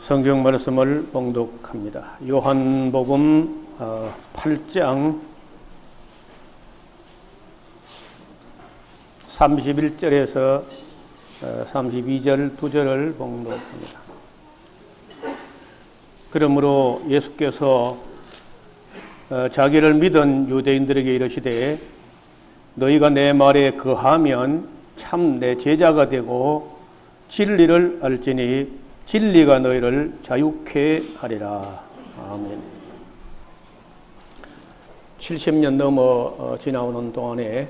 성경 말씀을 봉독합니다. 요한복음 8장 31절에서 32절 2절을 봉독합니다. 그러므로 예수께서 자기를 믿은 유대인들에게 이르시되 너희가 내 말에 거하면 참 내 제자가 되고 진리를 알지니 진리가 너희를 자유케 하리라. 아멘. 70년 넘어 지나오는 동안에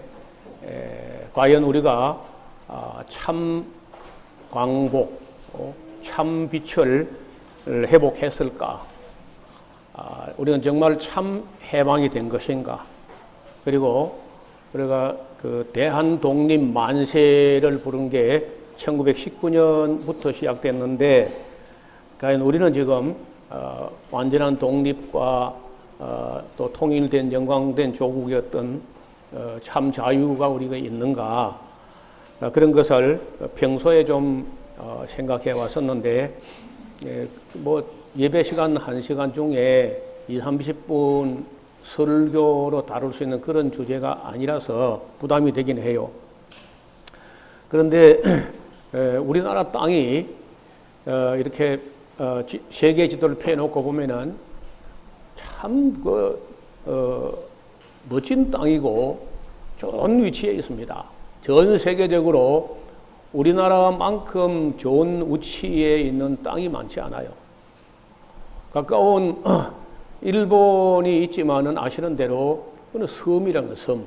과연 우리가 참 광복, 참 빛을 회복했을까? 우리는 정말 참 해방이 된 것인가? 그리고 우리가 그 대한 독립 만세를 부른 게 1919년부터 시작됐는데, 과연 우리는 지금 완전한 독립과 또 통일된 영광된 조국이었던 참 자유가 우리가 있는가? 그런 것을 평소에 좀 생각해 왔었는데, 뭐 예배 시간 1시간 중에 20-30분 설교로 다룰 수 있는 그런 주제가 아니라서 부담이 되긴 해요. 그런데 우리나라 땅이 이렇게 세계 지도를 펴놓고 보면은 참 멋진 땅이고 좋은 위치에 있습니다. 전 세계적으로 우리나라만큼 좋은 위치에 있는 땅이 많지 않아요. 가까운 일본이 있지만은 아시는 대로 그건 섬이라는 섬.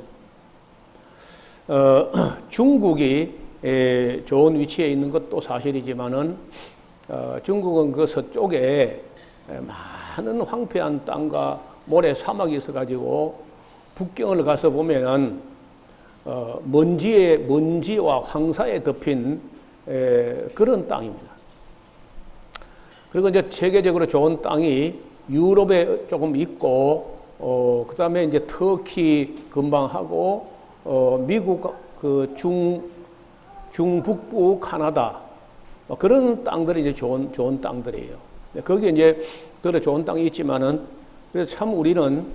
중국이 좋은 위치에 있는 것도 사실이지만은 중국은 그 서쪽에 많은 황폐한 땅과 모래 사막이 있어가지고 북경을 가서 보면은 먼지와 황사에 덮인 그런 땅입니다. 그리고 이제 세계적으로 좋은 땅이 유럽에 조금 있고 그 다음에 이제 터키 금방 하고 미국 그 중북부 카나다 그런 땅들이 이제 좋은 땅들이에요. 거기에 이제 그래 좋은 땅이 있지만은 그래서 참 우리는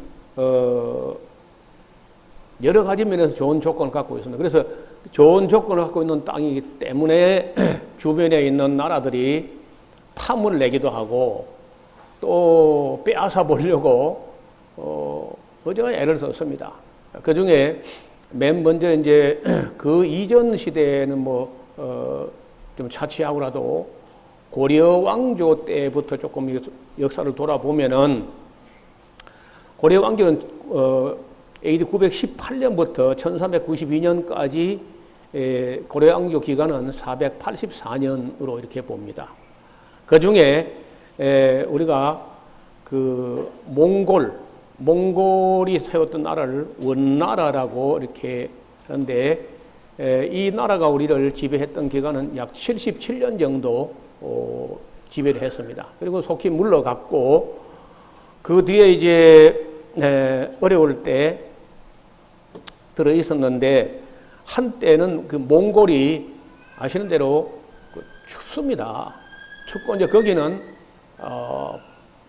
여러 가지 면에서 좋은 조건을 갖고 있습니다. 그래서 좋은 조건을 갖고 있는 땅이기 때문에 주변에 있는 나라들이 탐을 내기도 하고 또 빼앗아 보려고 어제가 애를 썼습니다. 그 중에 맨 먼저 이제 그 이전 시대에는 좀 차치하고라도 고려 왕조 때부터 조금 역사를 돌아보면은 고려 왕조는 AD 918년부터 1392년까지 고려 왕조 기간은 484년으로 이렇게 봅니다. 그 중에 우리가 그 몽골이 세웠던 나라를 원나라라고 이렇게 하는데 이 나라가 우리를 지배했던 기간은 약 77년 정도 지배를 했습니다. 그리고 속히 물러갔고 그 뒤에 이제 어려울 때 들어 있었는데 한때는 그 몽골이 아시는 대로 춥습니다. 춥고 이제 거기는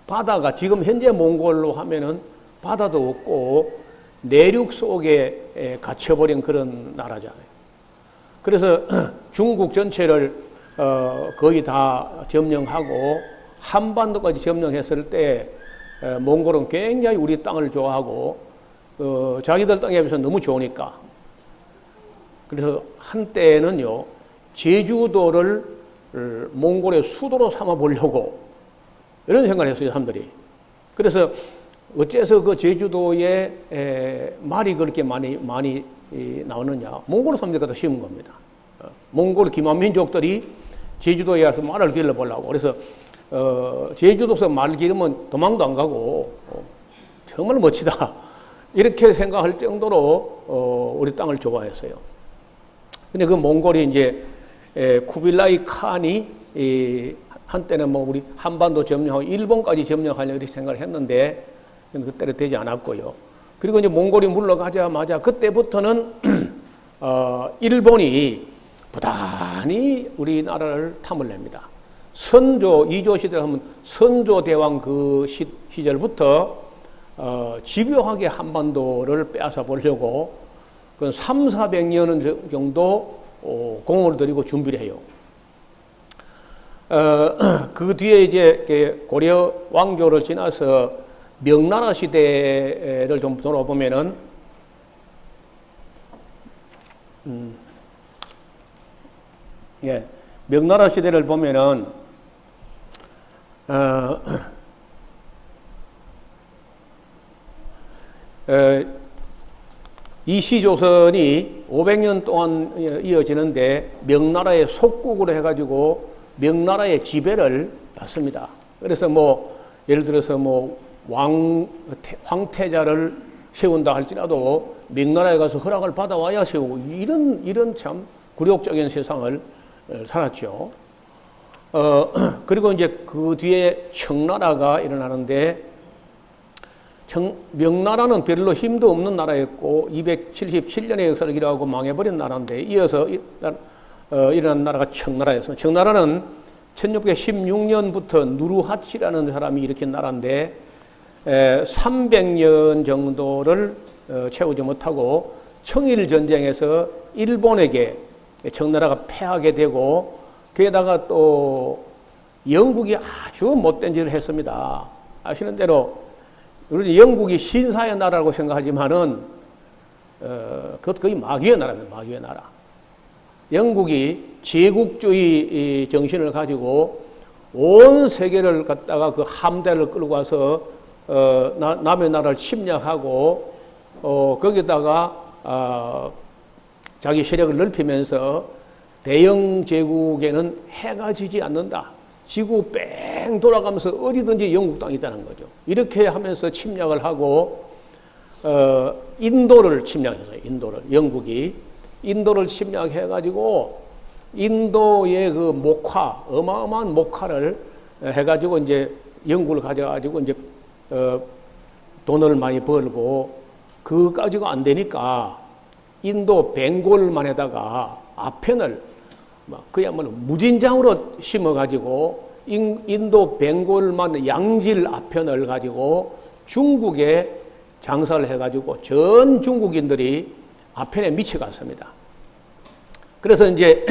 바다가 지금 현재 몽골로 하면은 바다도 없고 내륙 속에 갇혀버린 그런 나라잖아요. 그래서 중국 전체를 거의 다 점령하고 한반도까지 점령했을 때 몽골은 굉장히 우리 땅을 좋아하고 자기들 땅에 비해서 너무 좋으니까 그래서 한때는요 제주도를 몽골의 수도로 삼아 보려고 이런 생각을 했어요, 사람들이. 그래서 어째서 그 제주도에 말이 그렇게 많이 나오느냐. 몽골 사람들이 더 쉬운 겁니다. 몽골 기만민족들이 제주도에 와서 말을 길러보려고. 그래서 제주도에서 말 기르면 도망도 안 가고 정말 멋지다. 이렇게 생각할 정도로 우리 땅을 좋아했어요. 근데 그 몽골이 이제 쿠빌라이 칸이 한때는 우리 한반도 점령하고 일본까지 점령하려고 이렇게 생각을 했는데 그때는 되지 않았고요. 그리고 이제 몽골이 물러가자마자 그때부터는 일본이 부단히 우리나라를 탐을 냅니다. 선조, 이조 시대를 하면 선조 대왕 그 시절부터 집요하게 한반도를 빼앗아 보려고 그 300~400년 정도 공을 들이고 준비를 해요. 그 뒤에 이제 고려 왕조를 지나서 명나라 시대를 좀 돌아보면은, 예, 명나라 시대를 보면은, 이시조선이 500년 동안 이어지는데 명나라의 속국으로 해가지고 명나라의 지배를 받습니다. 그래서 뭐 예를 들어서 뭐 황태자를 세운다 할지라도 명나라에 가서 허락을 받아와야 세우고 이런 참 굴욕적인 세상을 살았죠. 그리고 이제 그 뒤에 청나라가 일어나는데, 명나라는 별로 힘도 없는 나라였고 277년의 역사를 기록하고 망해버린 나라인데, 이어서 일어난 나라가 청나라였습니다. 청나라는 1616년부터 누르하치라는 사람이 일으킨 나라인데 300년 정도를 채우지 못하고 청일전쟁에서 일본에게 청나라가 패하게 되고, 거기에다가 또 영국이 아주 못된 짓을 했습니다. 아시는 대로 우리 영국이 신사의 나라라고 생각하지만은 그것 거의 마귀의 나라입니다. 마귀의 나라. 영국이 제국주의 정신을 가지고 온 세계를 갖다가 그 함대를 끌고 와서 남의 나라를 침략하고 거기다가 자기 세력을 넓히면서 대영 제국에는 해가 지지 않는다. 지구 뺑 돌아가면서 어디든지 영국 땅이 있다는 거죠. 이렇게 하면서 침략을 하고 인도를 침략했어요. 영국이 인도를 침략해가지고 인도의 그 목화, 어마어마한 목화를 해가지고 이제 영국을 가져가지고 이제 돈을 많이 벌고, 그거 가지고 안 되니까 인도 벵골만에다가 아편을 그야말로 무진장으로 심어가지고 인도 벵골만 양질 아편을 가지고 중국에 장사를 해가지고 전 중국인들이 아편에 미쳐갔습니다. 그래서 이제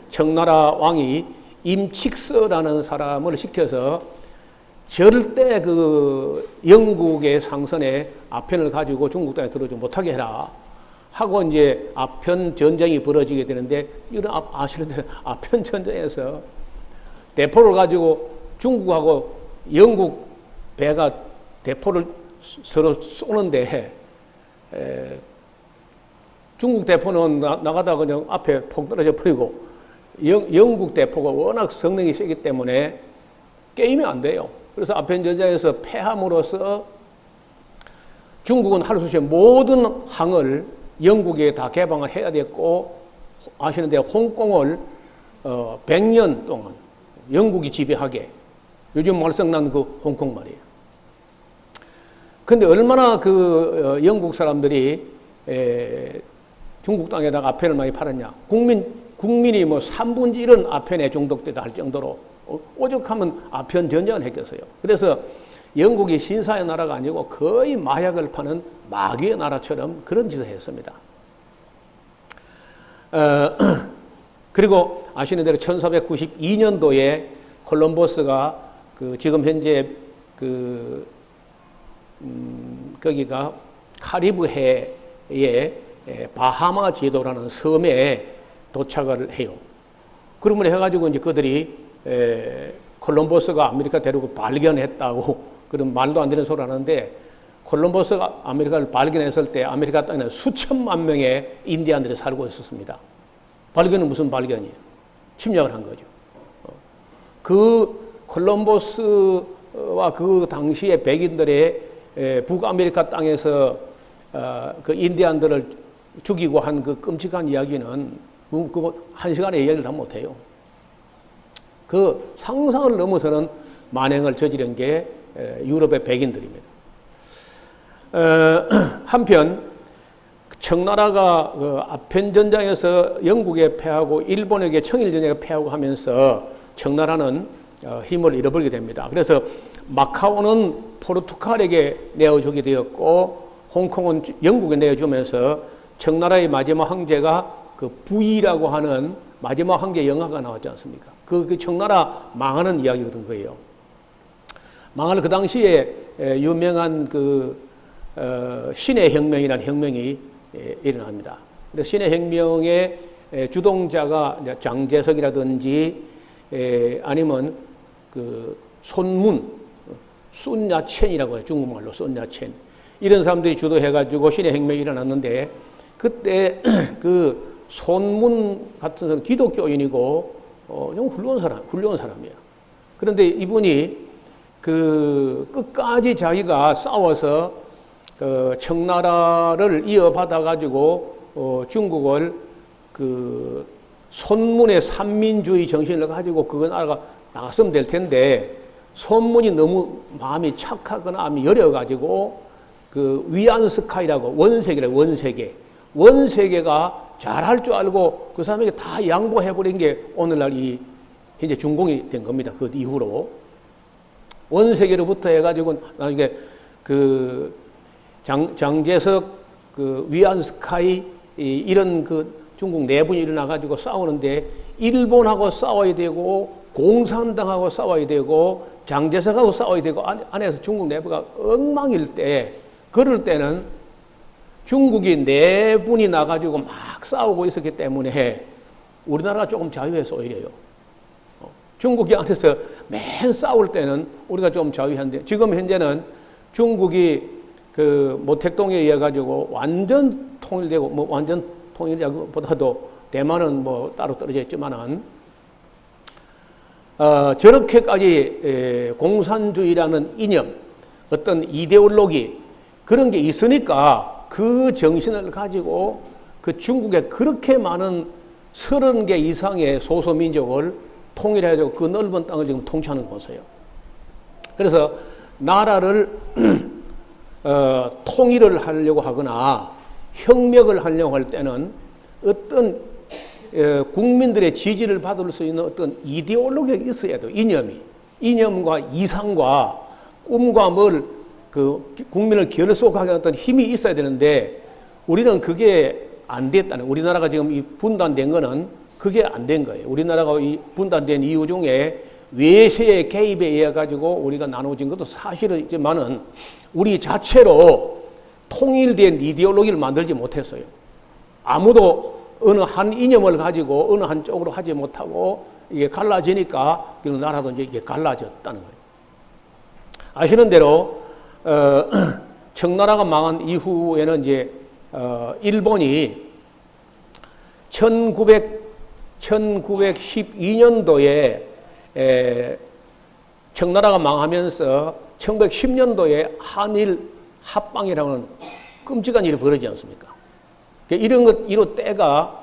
청나라 왕이 임칙서라는 사람을 시켜서 절대 그 영국의 상선에 아편을 가지고 중국 땅에 들어오지 못하게 해라 하고 이제 아편 전쟁이 벌어지게 되는데, 이런 아시는 대로 아편 전쟁에서 대포를 가지고 중국하고 영국 배가 대포를 서로 쏘는데 중국 대포는 나가다가 그냥 앞에 폭 떨어져 버리고 영국 대포가 워낙 성능이 세기 때문에 게임이 안 돼요. 그래서 아편 전쟁에서 패함으로써 중국은 할 수 없이 모든 항을 영국에 다 개방을 해야 됐고, 아시는데 홍콩을 100년 동안 영국이 지배하게, 요즘 말썽난 그 홍콩 말이에요. 근데 얼마나 그 영국 사람들이 중국 땅에다가 아편을 많이 팔았냐. 국민이 뭐 3분의 1은 아편에 중독되다 할 정도로 오죽하면 아편 전쟁을 했겠어요. 그래서 영국이 신사의 나라가 아니고 거의 마약을 파는 마귀의 나라처럼 그런 짓을 했습니다. 그리고 아시는 대로 1492년도에 콜럼버스가 그 지금 현재 거기가 카리브해의 바하마 제도라는 섬에 도착을 해요. 그러면 해가지고 이제 그들이 콜럼버스가 아메리카 대륙을 발견했다고 그런 말도 안 되는 소리를 하는데, 콜럼버스가 아메리카를 발견했을 때 아메리카 땅에는 수천만 명의 인디안들이 살고 있었습니다. 발견은 무슨 발견이에요? 침략을 한 거죠. 그 콜럼버스와 그 당시의 백인들의 북아메리카 땅에서 그 인디안들을 죽이고 한 그 끔찍한 이야기는 그거 한 시간에 이야기를 다 못해요. 그 상상을 넘어서는 만행을 저지른 게 유럽의 백인들입니다. 한편 청나라가 그 아편 전쟁에서 영국에 패하고 일본에게 청일전쟁에 패하고 하면서 청나라는 힘을 잃어버리게 됩니다. 그래서 마카오는 포르투갈에게 내어주게 되었고 홍콩은 영국에 내어주면서 청나라의 마지막 황제가 그 부이라고 하는 마지막 황제 영화가 나왔지 않습니까? 그 청나라 망하는 이야기거든 거예요. 망할 그 당시에 유명한 신의 혁명이라는 혁명이 일어납니다. 신의 혁명의 주동자가 장제석이라든지 아니면 그 손문, 순야첸이라고 해요. 중국말로 순야첸. 이런 사람들이 주도해가지고 신의 혁명이 일어났는데 그때 그 손문 같은 사람 기독교인이고 좀 훌륭한 사람이에요. 그런데 이분이 그 끝까지 자기가 싸워서 청나라를 이어받아 가지고 중국을 그 손문의 삼민주의 정신을 가지고 그 나라가 나갔으면 될 텐데 손문이 너무 마음이 착하거나 마음이 여려 가지고 그 위안스카이라고 원세계가 잘할 줄 알고 그 사람에게 다 양보해버린 게 오늘날 이 현재 중공이 된 겁니다. 그 이후로 원세계로부터 해가지고 나중에 그 장제석, 그 위안스카이 이런 그 중국 내분이 일어나가지고 싸우는데 일본하고 싸워야 되고 공산당하고 싸워야 되고 장제석하고 싸워야 되고 안에서 중국 내부가 엉망일 때 그럴 때는 중국이 내분이 나가지고 막 싸우고 있었기 때문에 우리나라가 조금 자유해서 오히려요. 중국이 안에서 맨 싸울 때는 우리가 좀 자유한데 지금 현재는 중국이 그 모택동에 의해 가지고 완전 통일되고 뭐 완전 통일보다도 대만은 뭐 따로 떨어져 있지만은 저렇게까지 공산주의라는 이념, 어떤 이데올로기 그런 게 있으니까 그 정신을 가지고 그 중국에 그렇게 많은 30개 이상의 소소민족을 통일해가지고 그 넓은 땅을 지금 통치하는 거세요. 그래서 나라를 통일을 하려고 하거나 혁명을 하려고 할 때는 어떤 국민들의 지지를 받을 수 있는 어떤 이데올로기가 있어야 돼요. 이념과 이상과 꿈과 뭘 그 국민을 결속하게 하는 어떤 힘이 있어야 되는데 우리는 그게 안 됐다는, 우리나라가 지금 이 분단된 거는 그게 안 된 거예요. 우리나라가 이 분단된 이유 중에 외세의 개입에 의해 가지고 우리가 나눠진 것도 사실이지만은 우리 자체로 통일된 이데올로기를 만들지 못했어요. 아무도 어느 한 이념을 가지고 어느 한쪽으로 하지 못하고 이게 갈라지니까 그 나라도 이제 이게 갈라졌다는 거예요. 아시는 대로 청나라가 망한 이후에는 이제 일본이 1912년도에 청나라가 망하면서 1910년도에 한일 합방이라는 끔찍한 일이 벌어지지 않습니까? 이런 때가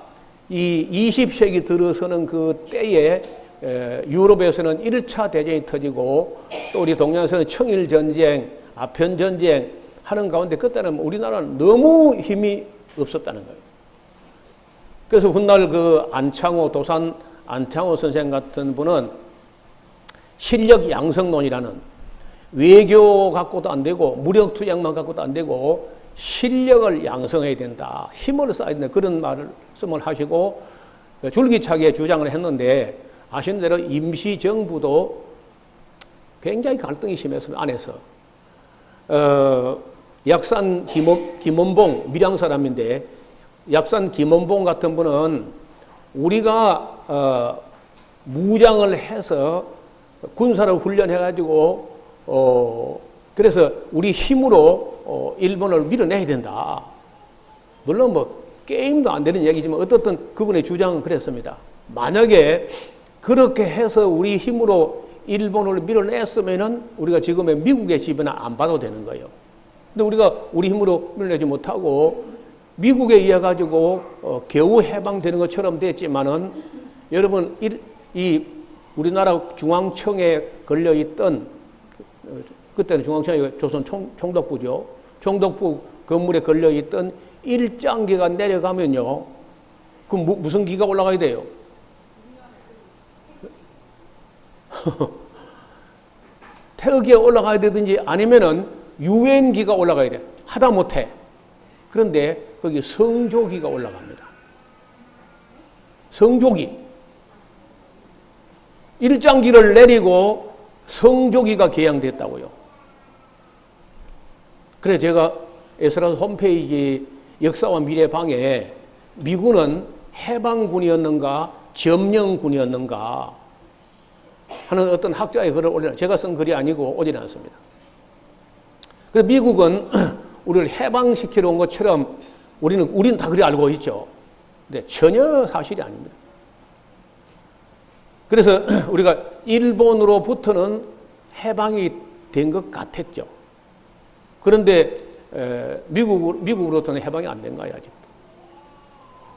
이 20세기 들어서는 그 때에 유럽에서는 1차 대전이 터지고 또 우리 동양에서는 청일전쟁, 아편전쟁 하는 가운데 그때는 우리나라는 너무 힘이 없었다는 거예요. 그래서 훗날 그 도산 안창호 선생 같은 분은 실력 양성론이라는 외교 갖고도 안 되고 무력 투쟁만 갖고도 안 되고 실력을 양성해야 된다. 힘을 쌓아야 된다. 그런 말씀을 하시고 줄기차게 주장을 했는데 아시는 대로 임시정부도 굉장히 갈등이 심했습니다. 안에서. 약산 김원봉, 밀양 사람인데 약산 김원봉 같은 분은 우리가 무장을 해서 군사를 훈련해가지고 그래서 우리 힘으로 일본을 밀어내야 된다. 물론 뭐 게임도 안 되는 얘기지만 어떻든 그분의 주장은 그랬습니다. 만약에 그렇게 해서 우리 힘으로 일본을 밀어냈으면은 우리가 지금의 미국의 지배는 안 받아도 되는 거예요. 근데 우리가 우리 힘으로 밀어내지 못하고 미국에 의해 가지고 겨우 해방되는 것처럼 됐지만은 여러분 이 우리나라 중앙청에 걸려 있던 그때는 중앙청이 조선 총독부죠. 총독부 건물에 걸려 있던 일장기가 내려가면요. 그럼 무슨 기가 올라가야 돼요? 태극기가 올라가야 되든지 아니면은 유엔기가 올라가야 돼. 하다 못해. 그런데 거기 성조기가 올라갑니다. 성조기. 일장기를 내리고 성조기가 개양됐다고요. 그래 제가 에스라 홈페이지 역사와 미래방에 미군은 해방군이었는가 점령군이었는가 하는 어떤 학자의 글을 올려 제가 쓴 글이 아니고 오지 않습니다. 그래서 미국은 우리를 해방시키러 온 것처럼 우리는 다 그리 알고 있죠. 근데 전혀 사실이 아닙니다. 그래서 우리가 일본으로부터는 해방이 된 것 같았죠. 그런데 미국으로부터는 해방이 안 된 거예요, 아직도.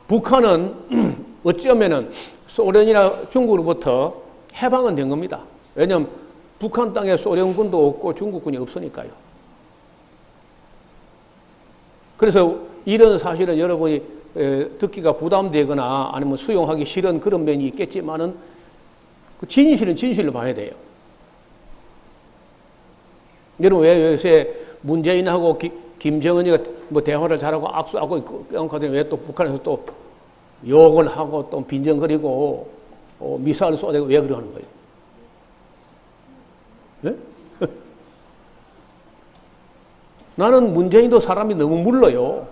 북한은 어쩌면은 소련이나 중국으로부터 해방은 된 겁니다. 왜냐하면 북한 땅에 소련군도 없고 중국군이 없으니까요. 그래서 이런 사실은 여러분이 듣기가 부담되거나 아니면 수용하기 싫은 그런 면이 있겠지만은 그 진실은 진실로 봐야 돼요. 여러분 왜 요새 문재인하고 김정은이가 뭐 대화를 잘하고 악수하고 하더니 왜 또 북한에서 또 욕을 하고 또 빈정거리고 미사일 쏘대고 왜 그러는 거예요? 네? 나는 문재인도 사람이 너무 물러요.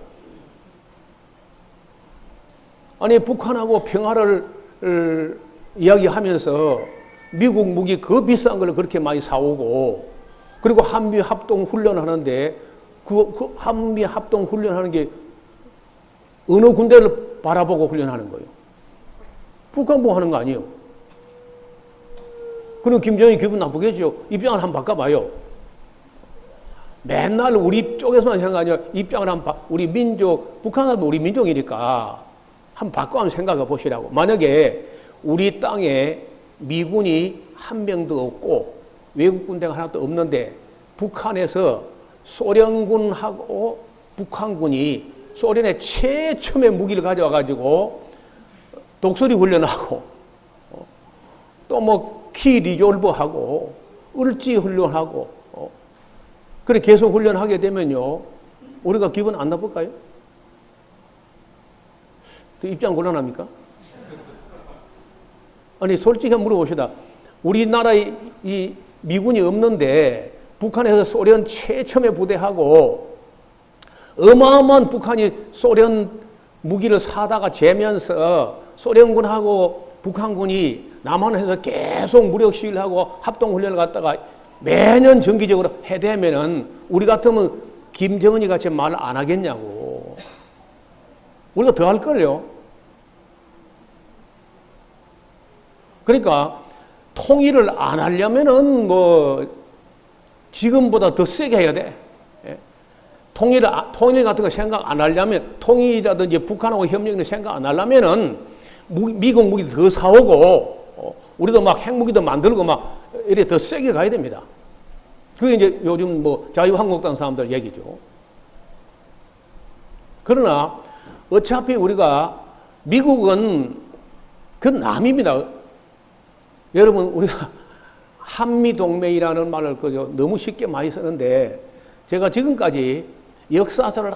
아니 북한하고 평화를 이야기하면서 미국 무기 그 비싼 걸 그렇게 많이 사오고 그리고 한미 합동 훈련하는데 그 한미 합동 훈련하는 게 어느 군대를 바라보고 훈련하는 거예요? 북한보 하는 거 아니에요? 그럼 김정은이 기분 나쁘겠죠? 입장을 한번 바꿔봐요. 맨날 우리 쪽에서만 생각하냐 입장을 한번 우리 민족, 북한도 우리 민족이니까 한번 바꿔 생각해 보시라고. 만약에 우리 땅에 미군이 한 명도 없고 외국 군대가 하나도 없는데 북한에서 소련군하고 북한군이 소련의 최첨의 무기를 가져와가지고 독수리 훈련하고 또 뭐 키 리졸버하고 을지 훈련하고 그래 계속 훈련하게 되면요 우리가 기분 안 나쁠까요? 입장 곤란합니까? 아니 솔직히 한번 물어봅시다. 우리나라에 이 미군이 없는데 북한에서 소련 최첨의 부대하고 어마어마한 북한이 소련 무기를 사다가 재면서 소련군하고 북한군이 남한에서 계속 무력 시위를 하고 합동훈련을 갖다가 매년 정기적으로 해대면은 우리 같으면 김정은이 같이 말 안 하겠냐고. 우리가 더 할걸요. 그러니까 통일을 안 하려면은 뭐 지금보다 더 세게 해야 돼. 통일 같은 거 생각 안 하려면 통일이라든지 북한하고 협력을 생각 안 하려면은 미국 무기 더 사오고 우리도 막 핵무기도 만들고 막 이렇게 더 세게 가야 됩니다. 그게 이제 요즘 뭐 자유한국당 사람들 얘기죠. 그러나 어차피 우리가 미국은 그 남입니다. 여러분 우리가 한미동맹이라는 말을 너무 쉽게 많이 쓰는데 제가 지금까지 역사서를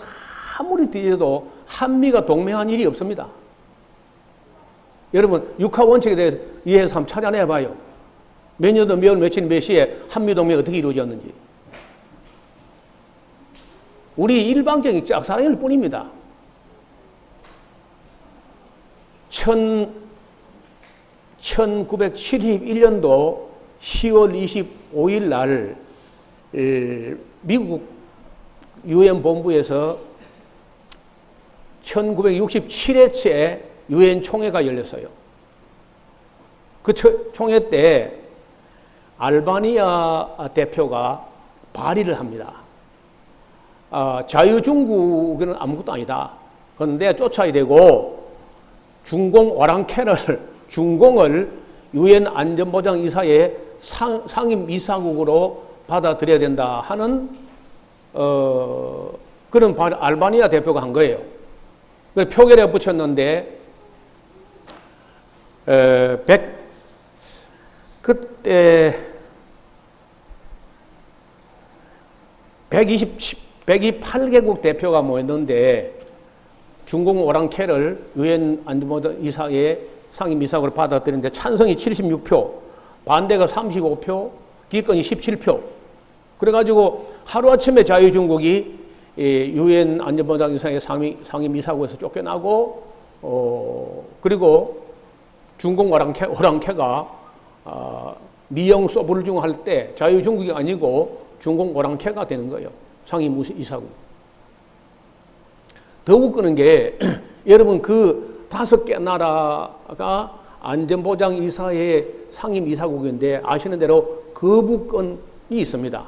아무리 뒤져도 한미가 동맹한 일이 없습니다. 여러분 육하원칙에 대해서 이해해서 한번 찾아내봐요. 몇 년도 몇 월 며칠 몇 시에 한미동맹이 어떻게 이루어졌는지. 우리 일방적인 짝사랑일 뿐입니다. 1971년도 10월 25일 날 미국 유엔 본부에서 1967회째 유엔 총회가 열렸어요. 그 총회 때 알바니아 대표가 발의를 합니다. 자유중국은 아무것도 아니다. 그런데 쫓아야 되고 중공 중공을 유엔 안전보장이사의 상임이사국으로 받아들여야 된다 하는 그런 알바니아 대표가 한 거예요. 그래서 표결에 붙였는데 그때 128개국 대표가 모였는데 중국 오랑캐를 유엔 안전보장 이사회 상임이사국으로 받아들이는데 찬성이 76표, 반대가 35표, 기권이 17표. 그래가지고 하루아침에 자유중국이 유엔 안전보장 이사회 상임이사국에서 쫓겨나고, 그리고 중국 오랑캐가 미영 소불중 할 때 자유중국이 아니고 중국 오랑캐가 되는 거예요. 상임이사국. 더 웃기는 게 여러분 그 5개 나라가 안전보장이사회 상임이사국인데 아시는 대로 거부권이 있습니다.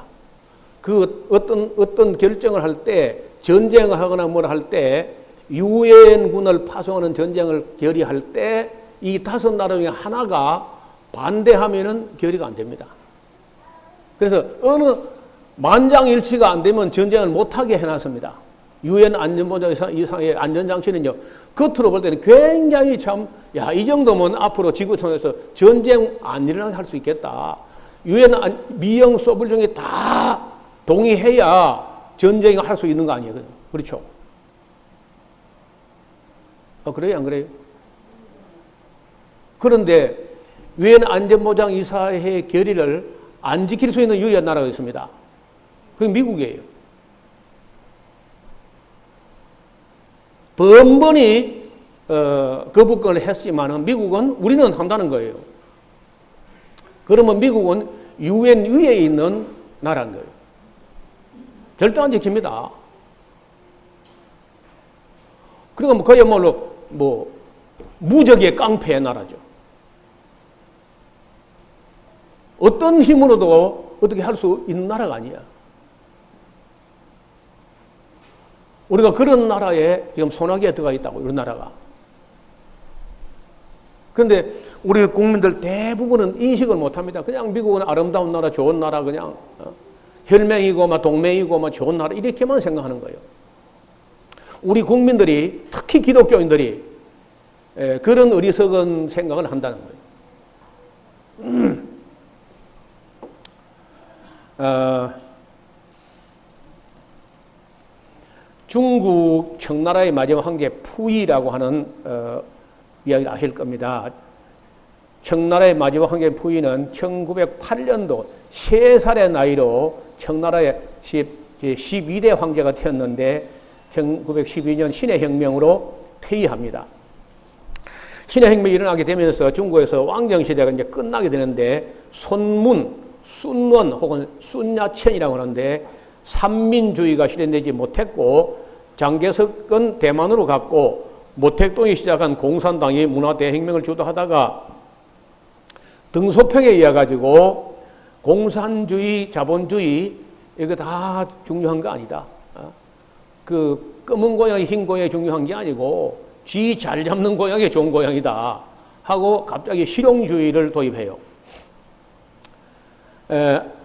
그 어떤 결정을 할 때 전쟁을 하거나 뭘 할 때 유엔군을 파송하는 전쟁을 결의할 때 이 5나라 중에 하나가 반대하면은 결의가 안 됩니다. 그래서 어느 만장일치가 안 되면 전쟁을 못하게 해놨습니다. 유엔 안전보장 이사회 안전장치는요, 겉으로 볼 때는 굉장히 참, 야, 이 정도면 앞으로 지구촌에서 전쟁 안 일어나게 할 수 있겠다. 유엔 미영 소불중이 다 동의해야 전쟁을 할 수 있는 거 아니에요. 그렇죠? 그래요? 안 그래요? 그런데 유엔 안전보장 이사회의 결의를 안 지킬 수 있는 유일한 나라가 있습니다. 그게 미국이에요. 번번이 거부권을 했지만 미국은 우리는 한다는 거예요. 그러면 미국은 유엔 위에 있는 나라인 거예요. 절대 안 지킵니다. 그러니까 그야말로 무적의 깡패의 나라죠. 어떤 힘으로도 어떻게 할 수 있는 나라가 아니야. 우리가 그런 나라에 지금 소나기에 들어가 있다고, 이런 나라가. 그런데 우리 국민들 대부분은 인식을 못 합니다. 그냥 미국은 아름다운 나라, 좋은 나라, 그냥 혈맹이고 막 동맹이고 막 좋은 나라, 이렇게만 생각하는 거예요. 우리 국민들이, 특히 기독교인들이 그런 어리석은 생각을 한다는 거예요. 중국 청나라의 마지막 황제 푸이라고 하는 이야기를 아실 겁니다. 청나라의 마지막 황제 푸이는 1908년도 3살의 나이로 청나라의 12대 황제가 되었는데 1912년 신해혁명으로 퇴위합니다. 신해혁명이 일어나게 되면서 중국에서 왕정시대가 이제 끝나게 되는데 손문, 순원 혹은 순야첸이라고 하는데 삼민주의가 실현되지 못했고 장개석은 대만으로 갔고 모택동이 시작한 공산당이 문화대혁명을 주도하다가 등소평에 의해 가지고 공산주의, 자본주의 이거 다 중요한 거 아니다. 그 검은 고양이, 흰 고양이 중요한 게 아니고 쥐 잘 잡는 고양이 좋은 고양이다 하고 갑자기 실용주의를 도입해요.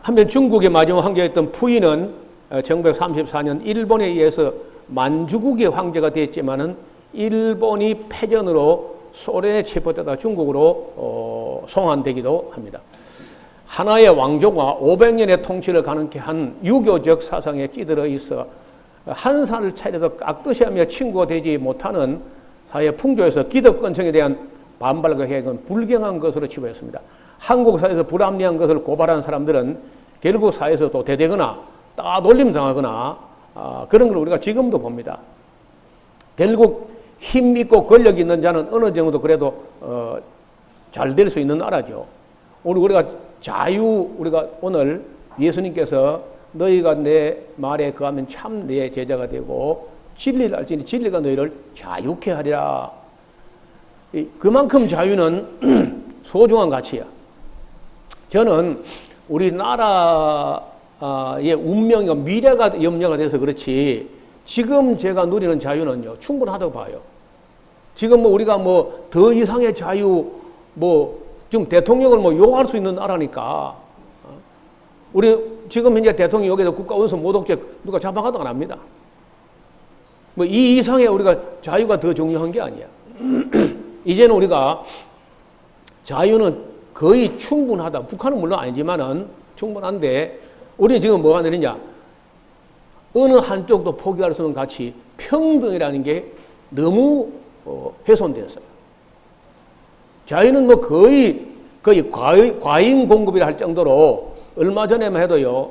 한편 중국의 마지막 황제였던 푸이는 1934년 일본에 의해서 만주국의 황제가 됐지만은 일본이 패전으로 소련에 체포되다 중국으로 송환되기도 합니다. 하나의 왕조가 500년의 통치를 가능케 한 유교적 사상에 찌들어 있어 한 살 차이라도 깍듯이 하며 친구가 되지 못하는 사회 풍조에서 기득권층에 대한 반발과 해악은 불경한 것으로 치부했습니다. 한국 사회에서 불합리한 것을 고발하는 사람들은 결국 사회에서 도태되거나 따돌림 당하거나 그런 걸 우리가 지금도 봅니다. 결국 힘 있고 권력 있는 자는 어느 정도 그래도 잘 될 수 있는 나라죠. 우리가 우리가 오늘 예수님께서 너희가 내 말에 거하면 참 내 제자가 되고 진리를 알지니 진리가 너희를 자유케 하리라. 그만큼 자유는 소중한 가치야. 저는 우리나라의 운명과 미래가 염려가 돼서 그렇지 지금 제가 누리는 자유는요 충분하다고 봐요. 지금 우리가 더 이상의 자유 지금 대통령을 욕할 수 있는 나라니까 우리 지금 현재 대통령 여기서 국가원수 모독죄 누가 잡아가도 안 합니다. 이 이상의 우리가 자유가 더 중요한 게 아니야. 이제는 우리가 자유는 거의 충분하다. 북한은 물론 아니지만은 충분한데 우리는 지금 뭐가 되느냐? 어느 한쪽도 포기할 수 없는 가치, 평등이라는 게 너무 훼손되었어요. 자유는 뭐 거의 과잉 공급이라 할 정도로 얼마 전에만 해도요,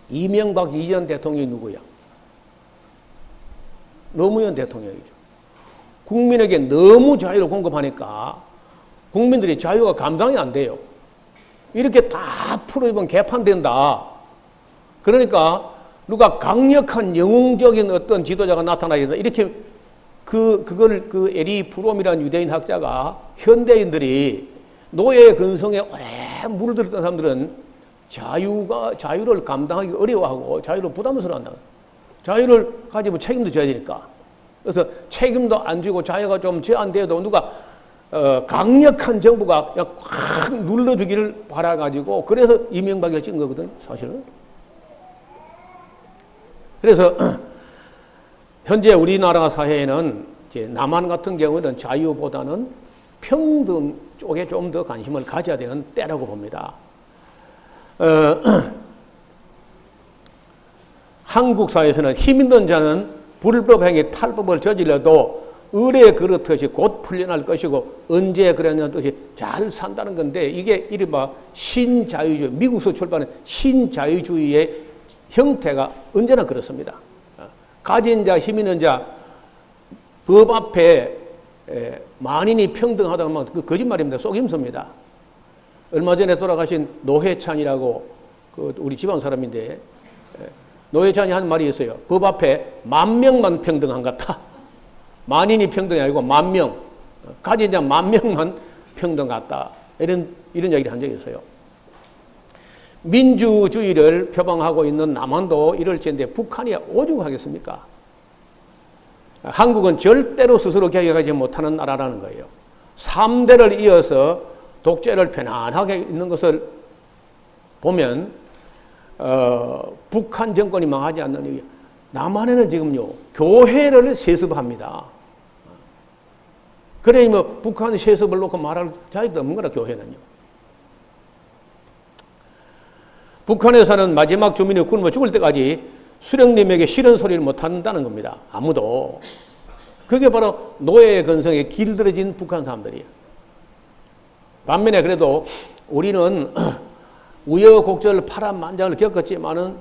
이명박 이전 대통령이 누구야? 노무현 대통령이죠. 국민에게 너무 자유를 공급하니까 국민들이 자유가 감당이 안 돼요. 이렇게 다 풀어입으면 개판된다. 그러니까 누가 강력한 영웅적인 어떤 지도자가 나타나야 된다. 이렇게 그걸 에리 프롬이라는 유대인 학자가 현대인들이 노예 근성에 오래 물들었던 사람들은 자유를 감당하기 어려워하고 자유를 부담스러워한다. 자유를 가지고 책임도 져야 되니까. 그래서 책임도 안 지고 자유가 좀 제한돼도 누가 강력한 정부가 그냥 확 눌러주기를 바라가지고 그래서 이명박을 찍은 거거든, 사실은. 그래서 현재 우리나라 사회에는 이제 남한 같은 경우는 자유보다는 평등 쪽에 좀 더 관심을 가져야 되는 때라고 봅니다. 한국 사회에서는 힘 있는 자는 불법행위 탈법을 저질러도 을에 그렇듯이 곧 풀려날 것이고 언제 그러냐는 뜻이 잘 산다는 건데 이게 이른바 신자유주의, 미국에서 출발한 신자유주의의 형태가 언제나 그렇습니다. 가진 자, 힘 있는 자, 법 앞에 만인이 평등하다면 그 거짓말입니다. 속임수입니다. 얼마 전에 돌아가신 노회찬이라고 우리 지방 사람인데 노회찬이 한 말이 있어요. 법 앞에 10,000명만 평등한 것 같다. 만인이 평등이 아니고 10,000명, 가진 자 10,000명만 평등 같다. 이런 얘기를 한 적이 있어요. 민주주의를 표방하고 있는 남한도 이럴 텐데 북한이 오죽하겠습니까? 한국은 절대로 스스로 개혁하지 못하는 나라라는 거예요. 3대를 이어서 독재를 편안하게 있는 것을 보면 북한 정권이 망하지 않는 이유. 남한에는 지금요 교회를 세습합니다. 그래 뭐 북한 세습을 놓고 말할 자격도 없는 거라 교회는요. 북한에서는 마지막 주민이 굶어 죽을 때까지 수령님에게 싫은 소리를 못한다는 겁니다. 아무도. 그게 바로 노예 근성에 길들여진 북한 사람들이에요. 반면에 그래도 우리는 우여곡절 파란만장을 겪었지만은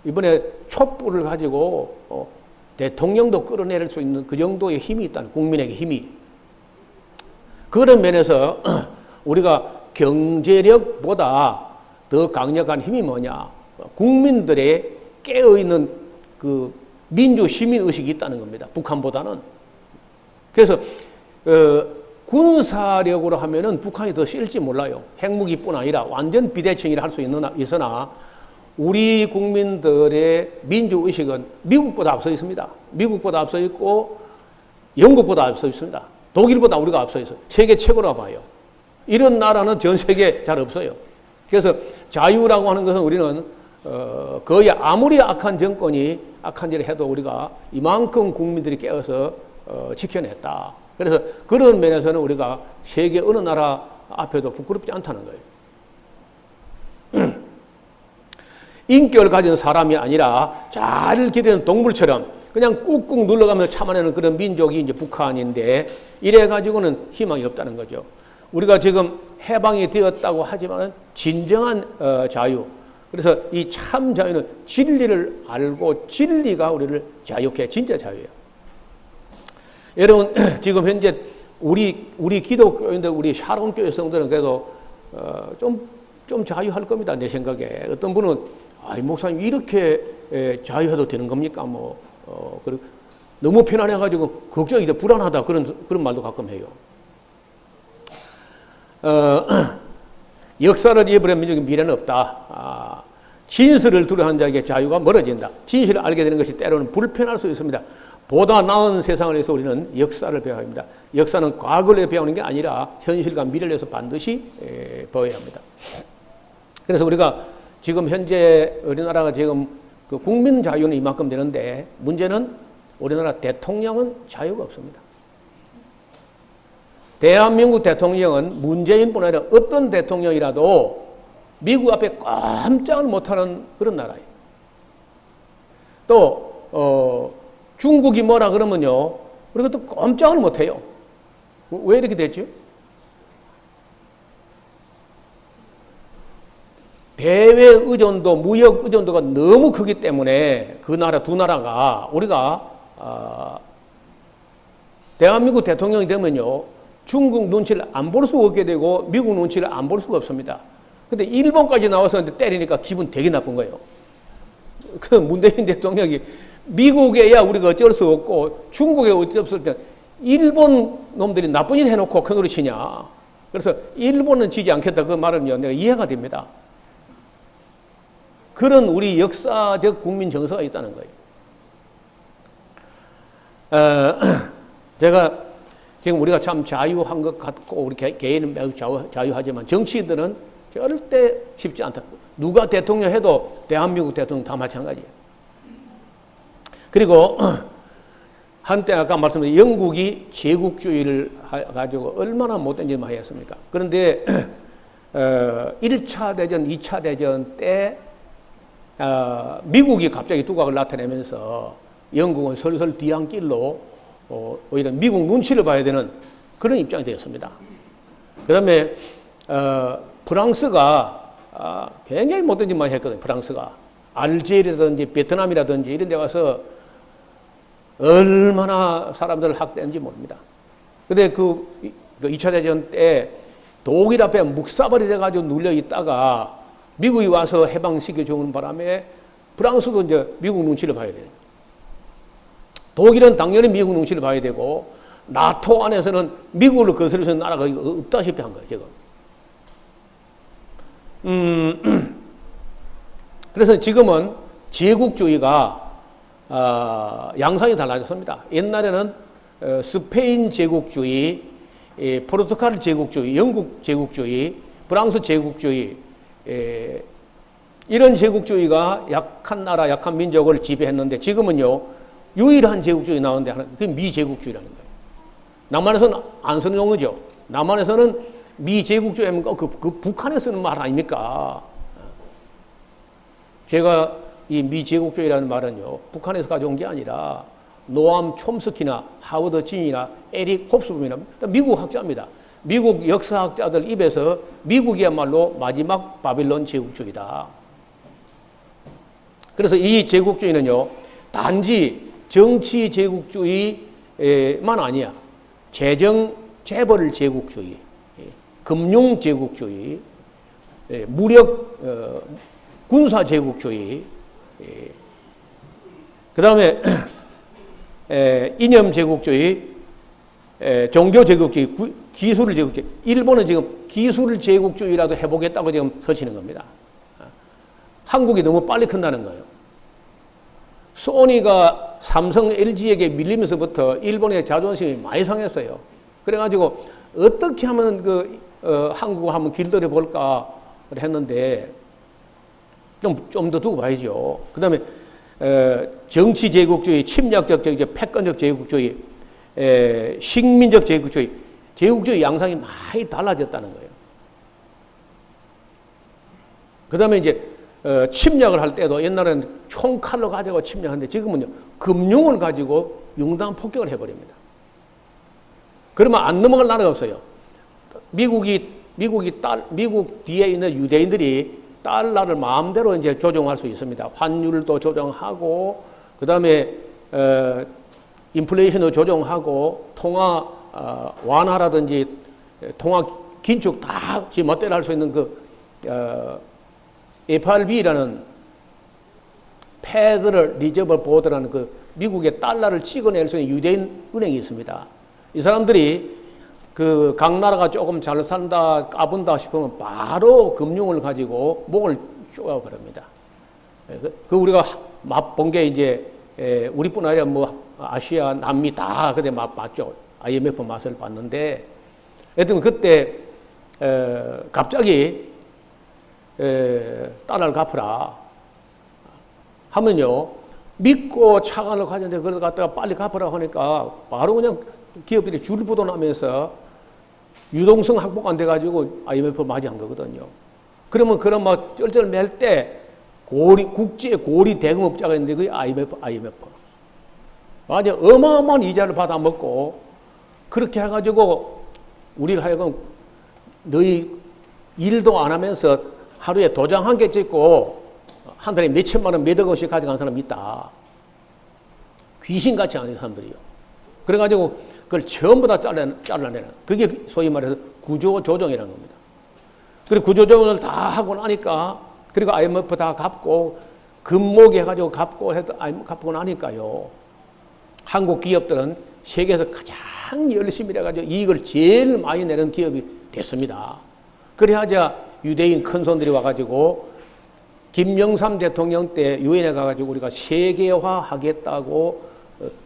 이번에 촛불을 가지고 대통령도 끌어내릴 수 있는 그 정도의 힘이 있다는, 국민에게 힘이. 그런 면에서 우리가 경제력보다 더 강력한 힘이 뭐냐? 국민들의 깨어있는 그 민주 시민의식이 있다는 겁니다. 북한보다는. 그래서 군사력으로 하면은 북한이 더 실지 몰라요. 핵무기뿐 아니라 완전 비대칭이라 할 수 있으나 우리 국민들의 민주의식은 미국보다 앞서 있습니다. 미국보다 앞서 있고 영국보다 앞서 있습니다. 독일보다 우리가 앞서 있어요. 세계 최고로 봐요. 이런 나라는 전 세계에 잘 없어요. 그래서 자유라고 하는 것은 우리는 거의 아무리 악한 정권이 악한 일을 해도 우리가 이만큼 국민들이 깨어서 지켜냈다. 그래서 그런 면에서는 우리가 세계 어느 나라 앞에도 부끄럽지 않다는 거예요. 인격을 가진 사람이 아니라 잘 기르는 동물처럼 그냥 꾹꾹 눌러가면서 참아내는 그런 민족이 이제 북한인데 이래가지고는 희망이 없다는 거죠. 우리가 지금 해방이 되었다고 하지만 진정한 자유. 그래서 이 참 자유는 진리를 알고 진리가 우리를 자유케 해. 진짜 자유예요. 여러분 지금 현재 우리 기독교인들, 우리 샤론 교회 성도들은 그래도 좀 자유할 겁니다. 내 생각에. 어떤 분은 목사님 이렇게 자유해도 되는 겁니까? 그리고 너무 편안해가지고 걱정이 돼 불안하다 그런 말도 가끔 해요. 역사를 잃어버린 민족의 미래는 없다. 진실을 두려워하는 자에게 자유가 멀어진다. 진실을 알게 되는 것이 때로는 불편할 수 있습니다. 보다 나은 세상을 위해서 우리는 역사를 배워야 합니다. 역사는 과거를 배우는 게 아니라 현실과 미래를 위해서 반드시 배워야 합니다. 그래서 우리가 지금 현재 우리나라가 지금 그 국민 자유는 이만큼 되는데 문제는 우리나라 대통령은 자유가 없습니다. 대한민국 대통령은 문재인뿐 아니라 어떤 대통령이라도 미국 앞에 꼼짝을 못하는 그런 나라예요. 또 중국이 뭐라 그러면요, 우리가 또 꼼짝을 못해요. 왜 이렇게 됐죠? 대외 의존도, 무역 의존도가 너무 크기 때문에 그 나라 두 나라가 우리가 대한민국 대통령이 되면요, 중국 눈치를 안 볼 수 없게 되고 미국 눈치를 안 볼 수가 없습니다. 근데 일본까지 나와서 때리니까 기분 되게 나쁜 거예요. 그 문재인 대통령이 미국에야 우리가 어쩔 수 없고 중국에 어쩔 수 없을 때 일본 놈들이 나쁜 일 해놓고 큰 소리 치냐. 그래서 일본은 지지 않겠다 그 말은요, 내가 이해가 됩니다. 그런 우리 역사적 국민 정서가 있다는 거예요. 제가 지금 우리가 참 자유한 것 같고 우리 개인은 매우 자유하지만 정치인들은 절대 쉽지 않다. 누가 대통령 해도 대한민국 대통령 다 마찬가지예요. 그리고 한때 아까 말씀드린 영국이 제국주의를 가지고 얼마나 못된 짓을 많이 했습니까? 그런데 1차 대전, 2차 대전 때 미국이 갑자기 두각을 나타내면서 영국은 슬슬 뒤안길로 오히려 미국 눈치를 봐야 되는 그런 입장이 되었습니다. 그 다음에 프랑스가 굉장히 못된 짓만 했거든요. 프랑스가 알제리라든지 베트남이라든지 이런 데 가서 얼마나 사람들을 학대했는지 모릅니다. 근데 그 2차 대전 때 독일 앞에 묵사발이 돼가지고 눌려 있다가 미국이 와서 해방시켜 주는 바람에 프랑스도 이제 미국 눈치를 봐야 돼요. 독일은 당연히 미국 눈치를 봐야 되고 나토 안에서는 미국을 거스르는 나라가 없다시피 한 거예요, 지금. 그래서 지금은 제국주의가 양상이 달라졌습니다. 옛날에는 스페인 제국주의, 포르투갈 제국주의, 영국 제국주의, 프랑스 제국주의, 이런 제국주의가 약한 나라, 약한 민족을 지배했는데 지금은요, 유일한 제국주의 나오는데 그게 미제국주의라는 거예요. 남한에서는 안 쓰는 용어죠. 남한에서는 미제국주의 하면 그 북한에 쓰는 말 아닙니까? 제가 이 미제국주의라는 말은요, 북한에서 가져온 게 아니라 노암 촘스키나 하워드 진이나 에릭 홉스범이나 미국 학자입니다. 미국 역사학자들 입에서 미국이야말로 마지막 바빌론 제국주의다. 그래서 이 제국주의는요, 단지 정치 제국주의만 아니야. 재벌 제국주의, 금융 제국주의, 무력 군사 제국주의, 그 다음에 이념 제국주의, 종교 제국주의, 기술 제국주의. 일본은 지금 기술 제국주의라도 해보겠다고 지금 서치는 겁니다. 한국이 너무 빨리 큰다는 거예요. 소니가 삼성, LG에게 밀리면서부터 일본의 자존심이 많이 상했어요. 그래가지고 어떻게 하면 한국을 한번 길들여 볼까 했는데 좀 더 두고 봐야죠. 그 다음에 정치 제국주의, 침략적 제국주의, 패권적 제국주의, 식민적 제국주의, 제국주의 양상이 많이 달라졌다는 거예요. 그 다음에 이제 침략을 할 때도 옛날에는 총칼로 가지고 침략하는데 지금은요, 금융을 가지고 융단 폭격을 해버립니다. 그러면 안 넘어갈 나라가 없어요. 미국 뒤에 있는 유대인들이 달러를 마음대로 이제 조정할 수 있습니다. 환율도 조정하고, 그 다음에 인플레이션도 조정하고, 통화 완화라든지 통화 긴축 다 지 멋대로 할 수 있는 FRB라는 페더럴 리저브 보드라는 미국의 달러를 찍어낼 수 있는 유대인 은행이 있습니다. 이 사람들이 각 나라가 조금 잘 산다, 까분다 싶으면 바로 금융을 가지고 목을 쪼아버립니다. 우리가 맛본 게 이제, 우리뿐 아니라 아시아, 남미 다 그때 맛봤죠. IMF 맛을 봤는데, 하여튼 그때, 갑자기, 달러를 갚으라 하면요, 믿고 차관을 가졌는데 그걸 갖다가 빨리 갚으라 하니까 바로 그냥 기업들이 줄부도나면서 유동성 확보가 안 돼가지고 IMF 맞이한 거거든요. 그러면 쩔쩔 맬 때 국제 고리 대금업자가 있는데 그게 IMF. 아주 어마어마한 이자를 받아먹고 그렇게 해가지고 우리를 하여금 너희 일도 안 하면서 하루에 도장 한 개 찍고 한 달에 몇천만 원, 몇억 원씩 가져간 사람이 있다. 귀신같이 하는 사람들이요. 그래가지고 그걸 전부 다 잘라내는. 그게 소위 말해서 구조조정이라는 겁니다. 그리고 구조조정을 다 하고 나니까, 그리고 IMF 다 갚고, 금모기 해가지고 갚고 나니까요. 한국 기업들은 세계에서 가장 열심히 해가지고 이익을 제일 많이 내는 기업이 됐습니다. 그래야자 유대인 큰손들이 와가지고 김영삼 대통령 때 유엔에 가가지고 우리가 세계화 하겠다고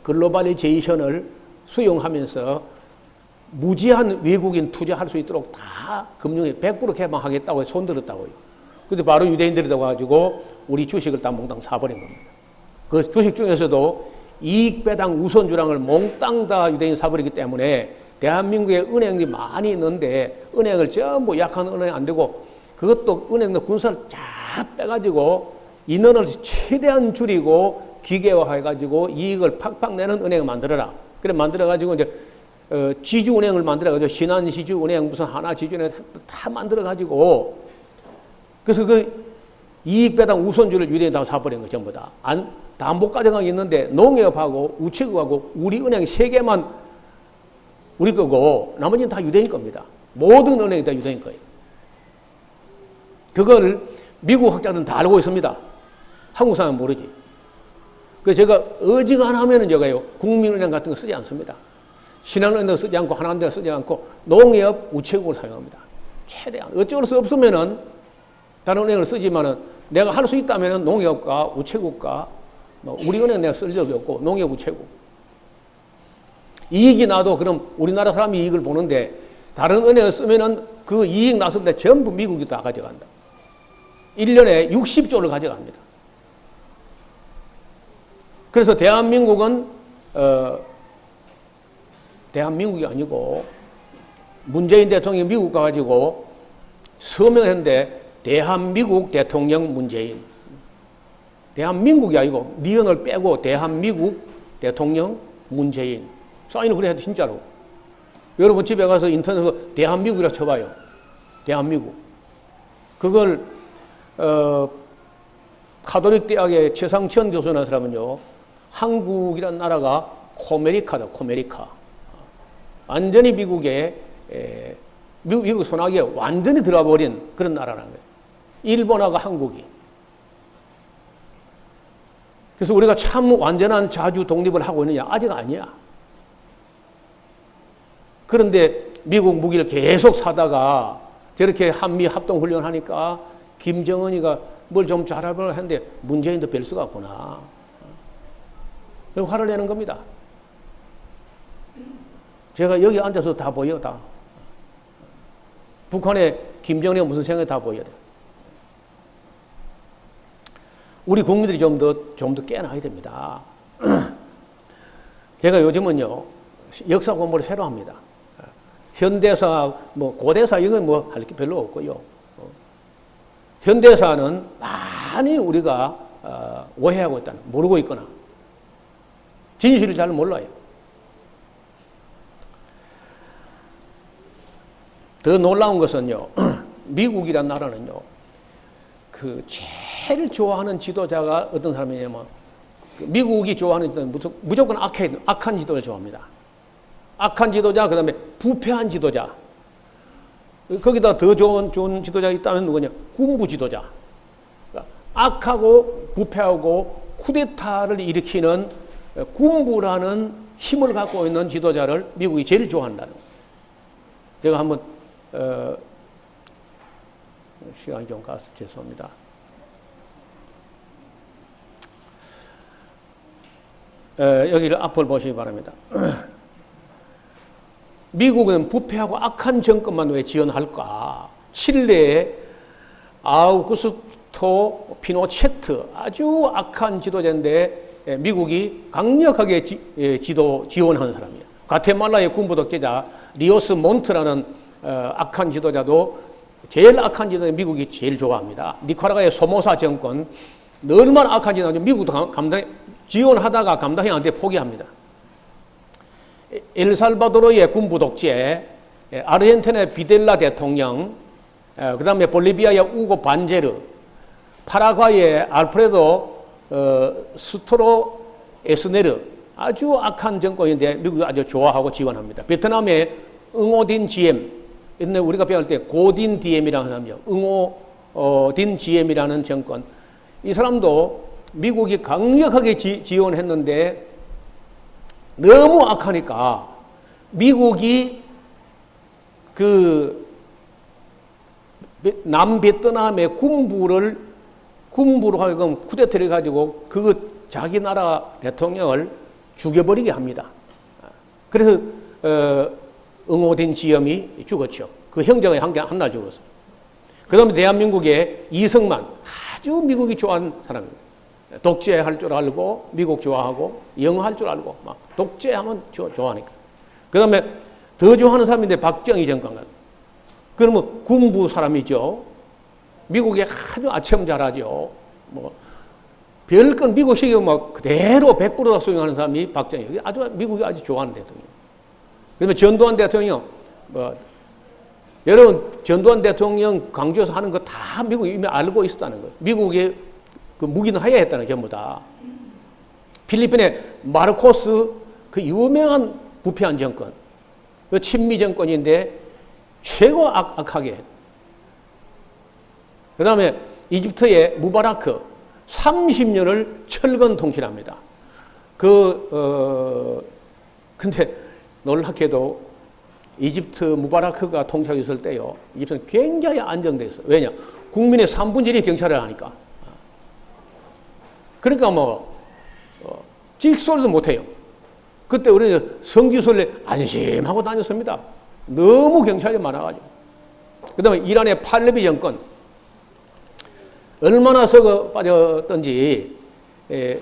글로벌리제이션을 수용하면서 무제한 외국인 투자할 수 있도록 다 금융에 100% 개방하겠다고 손들었다고요. 근데 바로 유대인들이 와가지고 우리 주식을 다 몽땅 사버린 겁니다. 그 주식 중에서도 이익 배당 우선주량을 몽땅 다 유대인이 사버리기 때문에 대한민국에 은행이 많이 있는데 은행을 전부 약한 은행이 안 되고 그것도 은행도 군사를 쫙 빼가지고 인원을 최대한 줄이고 기계화해가지고 이익을 팍팍 내는 은행을 만들어라. 그래 만들어가지고 이제 지주은행을 만들어가지고 신한지주은행 무슨 하나지주은행 다 만들어가지고 그래서 그 이익배당 우선주를 유대인이 다 사버린 거 전부 다. 담보 가정이 있는데 농협하고 우체국하고 우리 은행 3개만 우리 거고 나머지는 다 유대인 겁니다. 모든 은행이 다 유대인 거예요. 그걸 미국 학자들은 다 알고 있습니다. 한국 사람은 모르지. 그래서 제가 어지간하면은 제가요 국민은행 같은 거 쓰지 않습니다. 신한은행도 쓰지 않고 하나은행도 쓰지 않고 농협 우체국을 사용합니다. 최대한 어쩔 수 없으면은 다른 은행을 쓰지만은 내가 할 수 있다면은 농협과 우체국과 우리 은행 내가 쓸 적이 없고 농협 우체국 이익이 나도 그럼 우리나라 사람이 이익을 보는데 다른 은행을 쓰면은 그 이익 났을 때 전부 미국이 다 가져간다. 1년에 60조를 가져갑니다. 그래서 대한민국은 대한민국이 아니고 문재인 대통령이 미국 가가지고 서명했는데 대한민국 대통령 문재인. 대한민국이 아니고 미연을 빼고 대한민국 대통령 문재인. 사인을 그래 해도 진짜로. 여러분 집에 가서 인터넷에서 대한민국이라고 쳐봐요. 대한민국. 그걸 카톨릭 대학의 최상천 교수라는 사람은요. 한국이라는 나라가 코메리카다. 코메리카. 완전히 미국 손아귀에 완전히 들어버린 그런 나라라는 거예요. 일본하고 한국이. 그래서 우리가 참 완전한 자주 독립을 하고 있느냐? 아직 아니야. 그런데 미국 무기를 계속 사다가 저렇게 한미 합동훈련 하니까 김정은이가 뭘 좀 잘하려고 했는데 문재인도 별 수가 없구나. 그리고 화를 내는 겁니다. 제가 여기 앉아서 다 보여, 다. 북한의 김정은이 무슨 생각이 다 보여야 돼. 우리 국민들이 좀 더 깨어나야 됩니다. 제가 요즘은요, 역사 공부를 새로 합니다. 현대사, 고대사, 이건 할 게 별로 없고요. 현대사는 많이 우리가 오해하고 있다는, 모르고 있거나, 진실을 잘 몰라요. 더 놀라운 것은요, 미국이란 나라는요, 제일 좋아하는 지도자가 어떤 사람이냐면, 미국이 좋아하는 지도자는 무조건 악한 지도자를 좋아합니다. 악한 지도자, 그 다음에 부패한 지도자. 거기다 더 좋은 지도자가 있다면 누구냐? 군부 지도자. 그러니까 악하고 부패하고 쿠데타를 일으키는 군부라는 힘을 갖고 있는 지도자를 미국이 제일 좋아한다는 거예요. 제가 한번 시간이 좀 가서 죄송합니다. 여기를 앞을 보시기 바랍니다. 미국은 부패하고 악한 정권만 왜 지원할까? 칠레의 아우구스토 피노체트, 아주 악한 지도자인데 미국이 강력하게 지원하는 사람이에요. 과테말라의 군부 독재자 리오스 몬트라는 악한 지도자도 제일 악한 지도자 미국이 제일 좋아합니다. 니카라과의 소모사 정권, 얼마나 악한지 나중에 미국도 지원하다가 감당이 안 돼 포기합니다. 엘살바도르의 군부 독재, 아르헨티나의 비델라 대통령, 그 다음에 볼리비아의 우고 반제르, 파라과이의 알프레도 스토로 에스네르, 아주 악한 정권인데 미국이 아주 좋아하고 지원합니다. 베트남의 응오딘 지엠, 옛날에 우리가 배울 때 고딘 디엠이라는 사람이요. 응오딘 지엠이라는 정권. 이 사람도 미국이 강력하게 지원했는데 너무 악하니까 미국이 그 남베트남의 군부로 하여금 쿠데타를 해가지고 그 자기 나라 대통령을 죽여버리게 합니다. 그래서 응오딘 지엄이 죽었죠. 그 형제가 한 날 죽었어요. 그 다음에 대한민국의 이승만, 아주 미국이 좋아하는 사람입니다. 독재할 줄 알고 미국 좋아하고 영어할 줄 알고 막 독재하면 좋아하니까. 그 다음에 더 좋아하는 사람인데 박정희 정권. 그러면 군부 사람이죠. 미국에 아주 아첨 잘하죠. 뭐 별건 미국식이고 뭐 그대로 100% 수용하는 사람이 박정희. 아주 미국이 아주 좋아하는 대통령. 그러면 전두환 대통령 여러분 전두환 대통령 강조해서 하는 거 다 미국이 이미 알고 있었다는 거예요. 미국의 그 무기는 하야했다는 게 전부 다. 필리핀의 마르코스 그 유명한 부패한 정권, 그 친미 정권인데 최고 악하게. 그 다음에 이집트의 무바라크 30년을 철건 통치합니다. 근데 놀랍게도 이집트 무바라크가 통치하고 있을 때요, 이집트는 굉장히 안정되어 있어요. 왜냐? 국민의 3분의 1이 경찰을 하니까. 그러니까 찍소리도 못해요. 그때 우리는 성지순례 안심하고 다녔습니다. 너무 경찰이 많아가지고. 그 다음에 이란의 팔레비 정권. 얼마나 썩어 빠졌던지,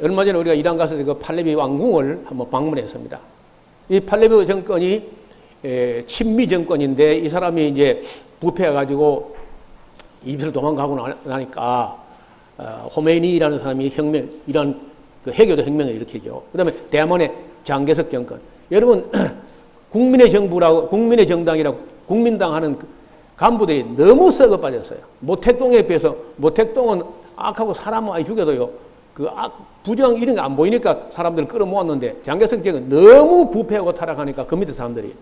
얼마 전에 우리가 이란 가서 그 팔레비 왕궁을 한번 방문했습니다. 이 팔레비 정권이 친미 정권인데 이 사람이 이제 부패해가지고 이집트를 도망가고 나니까 호메이니라는 사람이 이란 그 해교도 혁명을 일으키죠. 그 다음에 대만의 장개석 정권. 여러분, 국민의 정부라고, 국민의 정당이라고 국민당 하는 간부들이 너무 썩어 빠졌어요. 모택동에 비해서, 모택동은 악하고 사람 많이 죽여도요, 그 부정 이런 게 안 보이니까 사람들을 끌어모았는데, 장개석 정권 너무 부패하고 타락하니까 그 밑에 사람들이.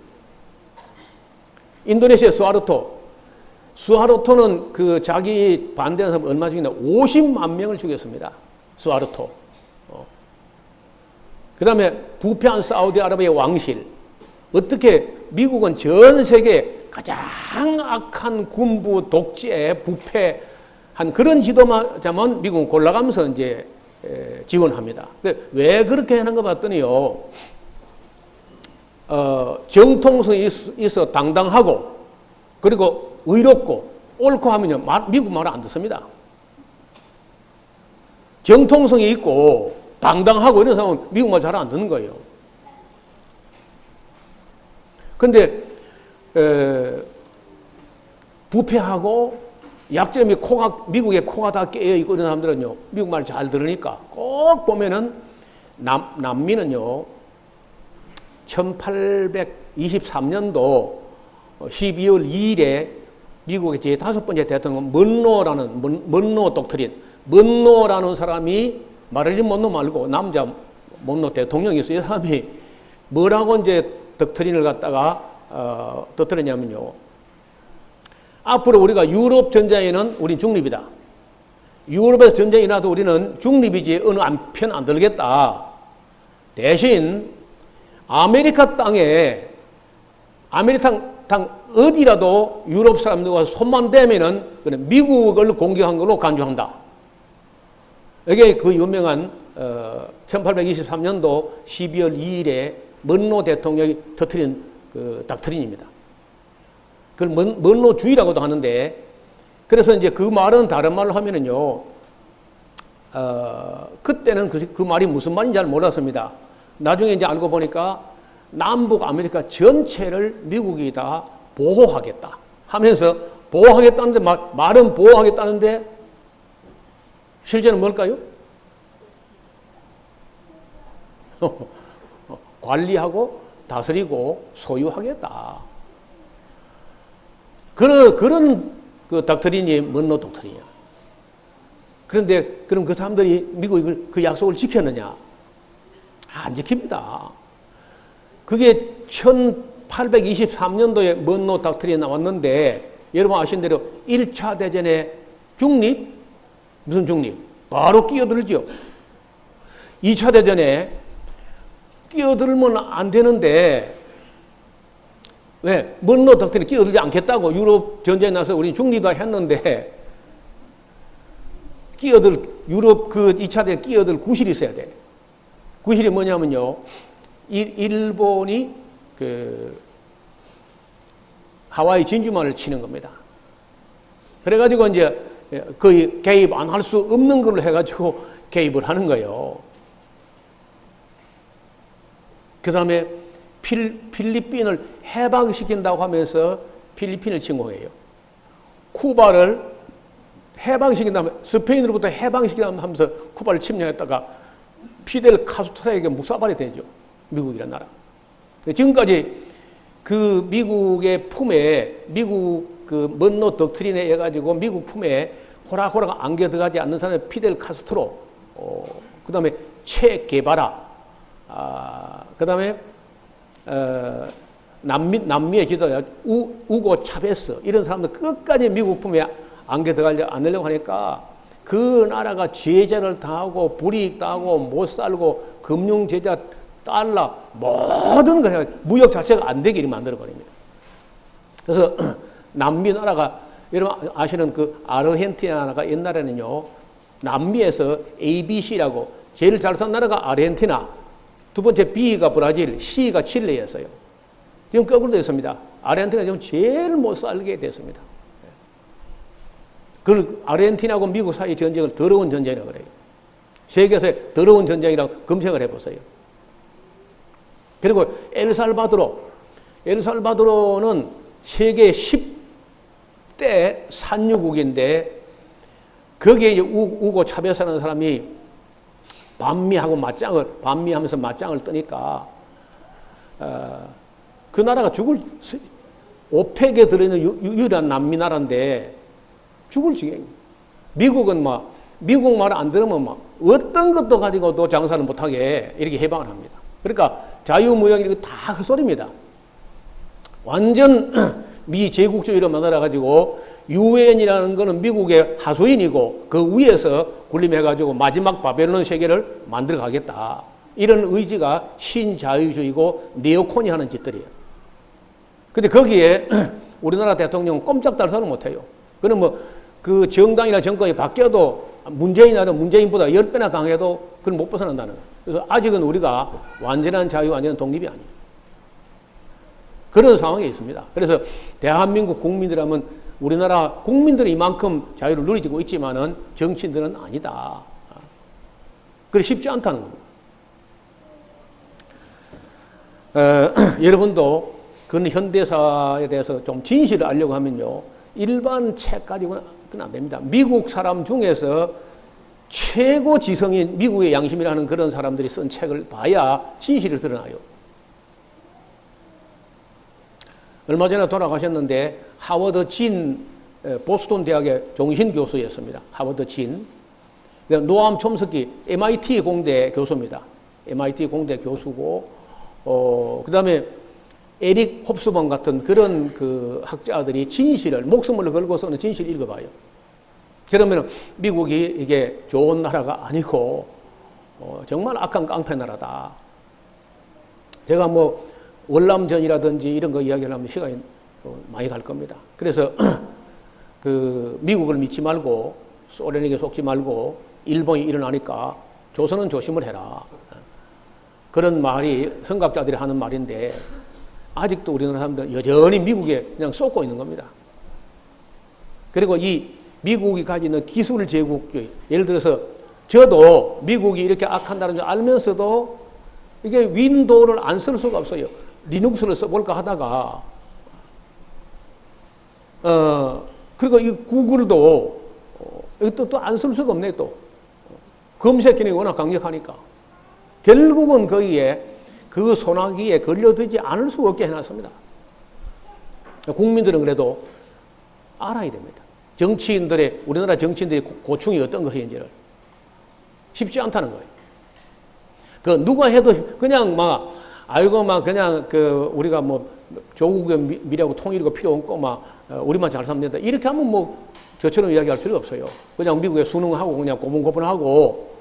인도네시아 수하르토는 그 자기 반대하는 사람 얼마 죽이나 50만 명을 죽였습니다. 수하르토. 그 다음에 부패한 사우디아라비아의 왕실. 어떻게 미국은 전 세계 가장 악한 군부 독재 부패한 그런 지도자만 미국은 골라가면서 이제 지원합니다. 왜 그렇게 하는 거 봤더니요, 정통성이 있어 당당하고 그리고 의롭고 옳고 하면요, 미국 말을 안 듣습니다. 정통성이 있고 당당하고 이런 사람은 미국 말 잘 안 듣는 거예요. 근데 부패하고 약점이 미국의 코가 다 깨어있고 이런 사람들은요, 미국 말 잘 들으니까 꼭 보면은 남미는요, 1823년도 12월 2일에 미국의 제5번째 대통령 먼로 독트린, 먼로라는 사람이 마릴린 먼로 말고 남자 먼로 대통령이 있어요. 이 사람이 뭐라고 이제 독트린을 갖다가 떠들었냐면요, 앞으로 우리가 유럽 전쟁에는 우린 중립이다. 유럽에서 전쟁이 나도 우리는 중립이지 어느 편 안 들겠다. 대신 아메리카 땅에, 아메리카 땅 어디라도 유럽 사람들과 손만 대면은 미국을 공격한 걸로 간주한다. 이게 그 유명한 1823년도 12월 2일에 먼로 대통령이 터뜨린 그 닥트린입니다. 그걸 먼로주의라고도 하는데, 그래서 이제 그 말은 다른 말로 하면은요, 그때는 그 말이 무슨 말인지 잘 몰랐습니다. 나중에 이제 알고 보니까 남북 아메리카 전체를 미국이 다 보호하겠다 하면서, 보호하겠다는데 말은 보호하겠다는데 실제는 뭘까요? 관리하고 다스리고 소유하겠다. 그런 그 닥터린이 먼로 독트린이야. 그런데 그럼 그 사람들이 미국이 그 약속을 지켰느냐? 안 지킵니다. 그게 1823년도에 먼로 닥터린이 나왔는데 여러분 아시는 대로 1차 대전에 중립? 무슨 중립? 바로 끼어들죠. 2차 대전에 끼어들면 안 되는데 왜? 먼로 닥터린이 끼어들지 않겠다고 유럽 전쟁이 나서 우리는 중립화 했는데 유럽 그 2차 대전 끼어들 구실이 있어야 돼. 구실이 뭐냐면요. 일본이 그 하와이 진주만을 치는 겁니다. 그래가지고 이제 거의 개입 안 할 수 없는 걸로 해가지고 개입을 하는 거예요. 그 다음에 필리핀을 해방시킨다고 하면서 필리핀을 침공해요. 쿠바를 해방시킨 다음에 스페인으로부터 해방시킨다고 하면서 쿠바를 침략했다가 피델 카스트로에게 묵사발이 되죠. 미국이라는 나라. 지금까지 그 미국의 품에 미국 그 먼로 덕트린에 의해 가지고 미국 품에 호락호락 안겨 들어가지 않는 사람이 피델 카스트로, 그 다음에 체 게바라, 그 다음에 남미의 지도자 우고 차베스 이런 사람들 끝까지 미국 품에 안겨 들어가지 않으려고 하니까 그 나라가 제재를 당하고 불이익 당하고 못 살고 금융 제재 달러 모든 걸 무역 자체가 안 되게 만들어 버립니다. 그래서 남미 나라가 여러분 아시는 그 아르헨티나가 옛날에는요 남미에서 ABC라고 제일 잘 산 나라가 아르헨티나, 두 번째 B가 브라질, C가 칠레였어요. 지금 거꾸로 됐습니다. 아르헨티나가 지금 제일 못 살게 됐습니다. 그 아르헨티나하고 미국 사이 전쟁을 더러운 전쟁이라고 그래요. 세계에서의 더러운 전쟁이라고 검색을 해보세요. 그리고 엘살바도르는 세계 10대 산유국인데 거기에 우고 차베스라는 사람이 반미하면서 맞짱을 뜨니까 그 나라가 오펙에 들어있는 유일한 남미 나라인데 죽을 지경입니다. 미국은 미국 말 안 들으면 어떤 것도 가지고도 장사를 못하게 이렇게 해방을 합니다. 그러니까 자유무역 이런 거 다 헛소리입니다. 완전 미제국주의로 만들어가지고 유엔이라는 거는 미국의 하수인이고 그 위에서 군림해가지고 마지막 바벨론 세계를 만들어 가겠다. 이런 의지가 신자유주의고 네오콘이 하는 짓들이에요. 근데 거기에 우리나라 대통령 꼼짝달싹을 못해요. 그럼 그 정당이나 정권이 바뀌어도 문재인보다 10배나 강해도 그걸 못 벗어난다는 거예요. 그래서 아직은 우리가 완전한 자유, 완전한 독립이 아니에요. 그런 상황에 있습니다. 그래서 대한민국 국민들하면 우리나라 국민들이 이만큼 자유를 누리고 있지만은 정치인들은 아니다. 그래 쉽지 않다는 겁니다. 여러분도 그런 현대사에 대해서 좀 진실을 알려고 하면요. 일반 책 가지고는 안 됩니다. 미국 사람 중에서 최고 지성인 미국의 양심이라는 그런 사람들이 쓴 책을 봐야 진실이 드러나요. 얼마 전에 돌아가셨는데 하워드 진 보스턴 대학의 종신 교수였습니다. 하워드 진. 노암 촘스키 MIT 공대 교수입니다. MIT 공대 교수고 그 다음에 에릭 홉스본 같은 그런 그 학자들이 진실을 목숨을 걸고 쓰는 진실을 읽어봐요. 그러면 미국이 이게 좋은 나라가 아니고 정말 악한 깡패 나라다. 제가 월남전이라든지 이런 거 이야기를 하면 시간이 많이 갈 겁니다. 그래서 그 미국을 믿지 말고 소련에게 속지 말고 일본이 일어나니까 조선은 조심을 해라. 그런 말이 선각자들이 하는 말인데 아직도 우리나라 사람들은 여전히 미국에 그냥 쏟고 있는 겁니다. 그리고 이 미국이 가지는 기술 제국주의, 예를 들어서 저도 미국이 이렇게 악한 나라인 줄 알면서도 이게 윈도우를 안 쓸 수가 없어요. 리눅스를 써볼까 하다가 그리고 이 구글도 또 안 쓸 수가 없네 또. 검색 기능이 워낙 강력하니까. 결국은 거기에 그 소나기에 걸려들지 않을 수 없게 해놨습니다. 국민들은 그래도 알아야 됩니다. 우리나라 정치인들의 고충이 어떤 것인지를. 쉽지 않다는 거예요. 그 누가 해도 그냥 그냥 우리가 조국의 미래하고 통일이고 필요 없고 우리만 잘 살면 된다. 이렇게 하면 저처럼 이야기할 필요 없어요. 그냥 미국에 순응하고 그냥 고분고분하고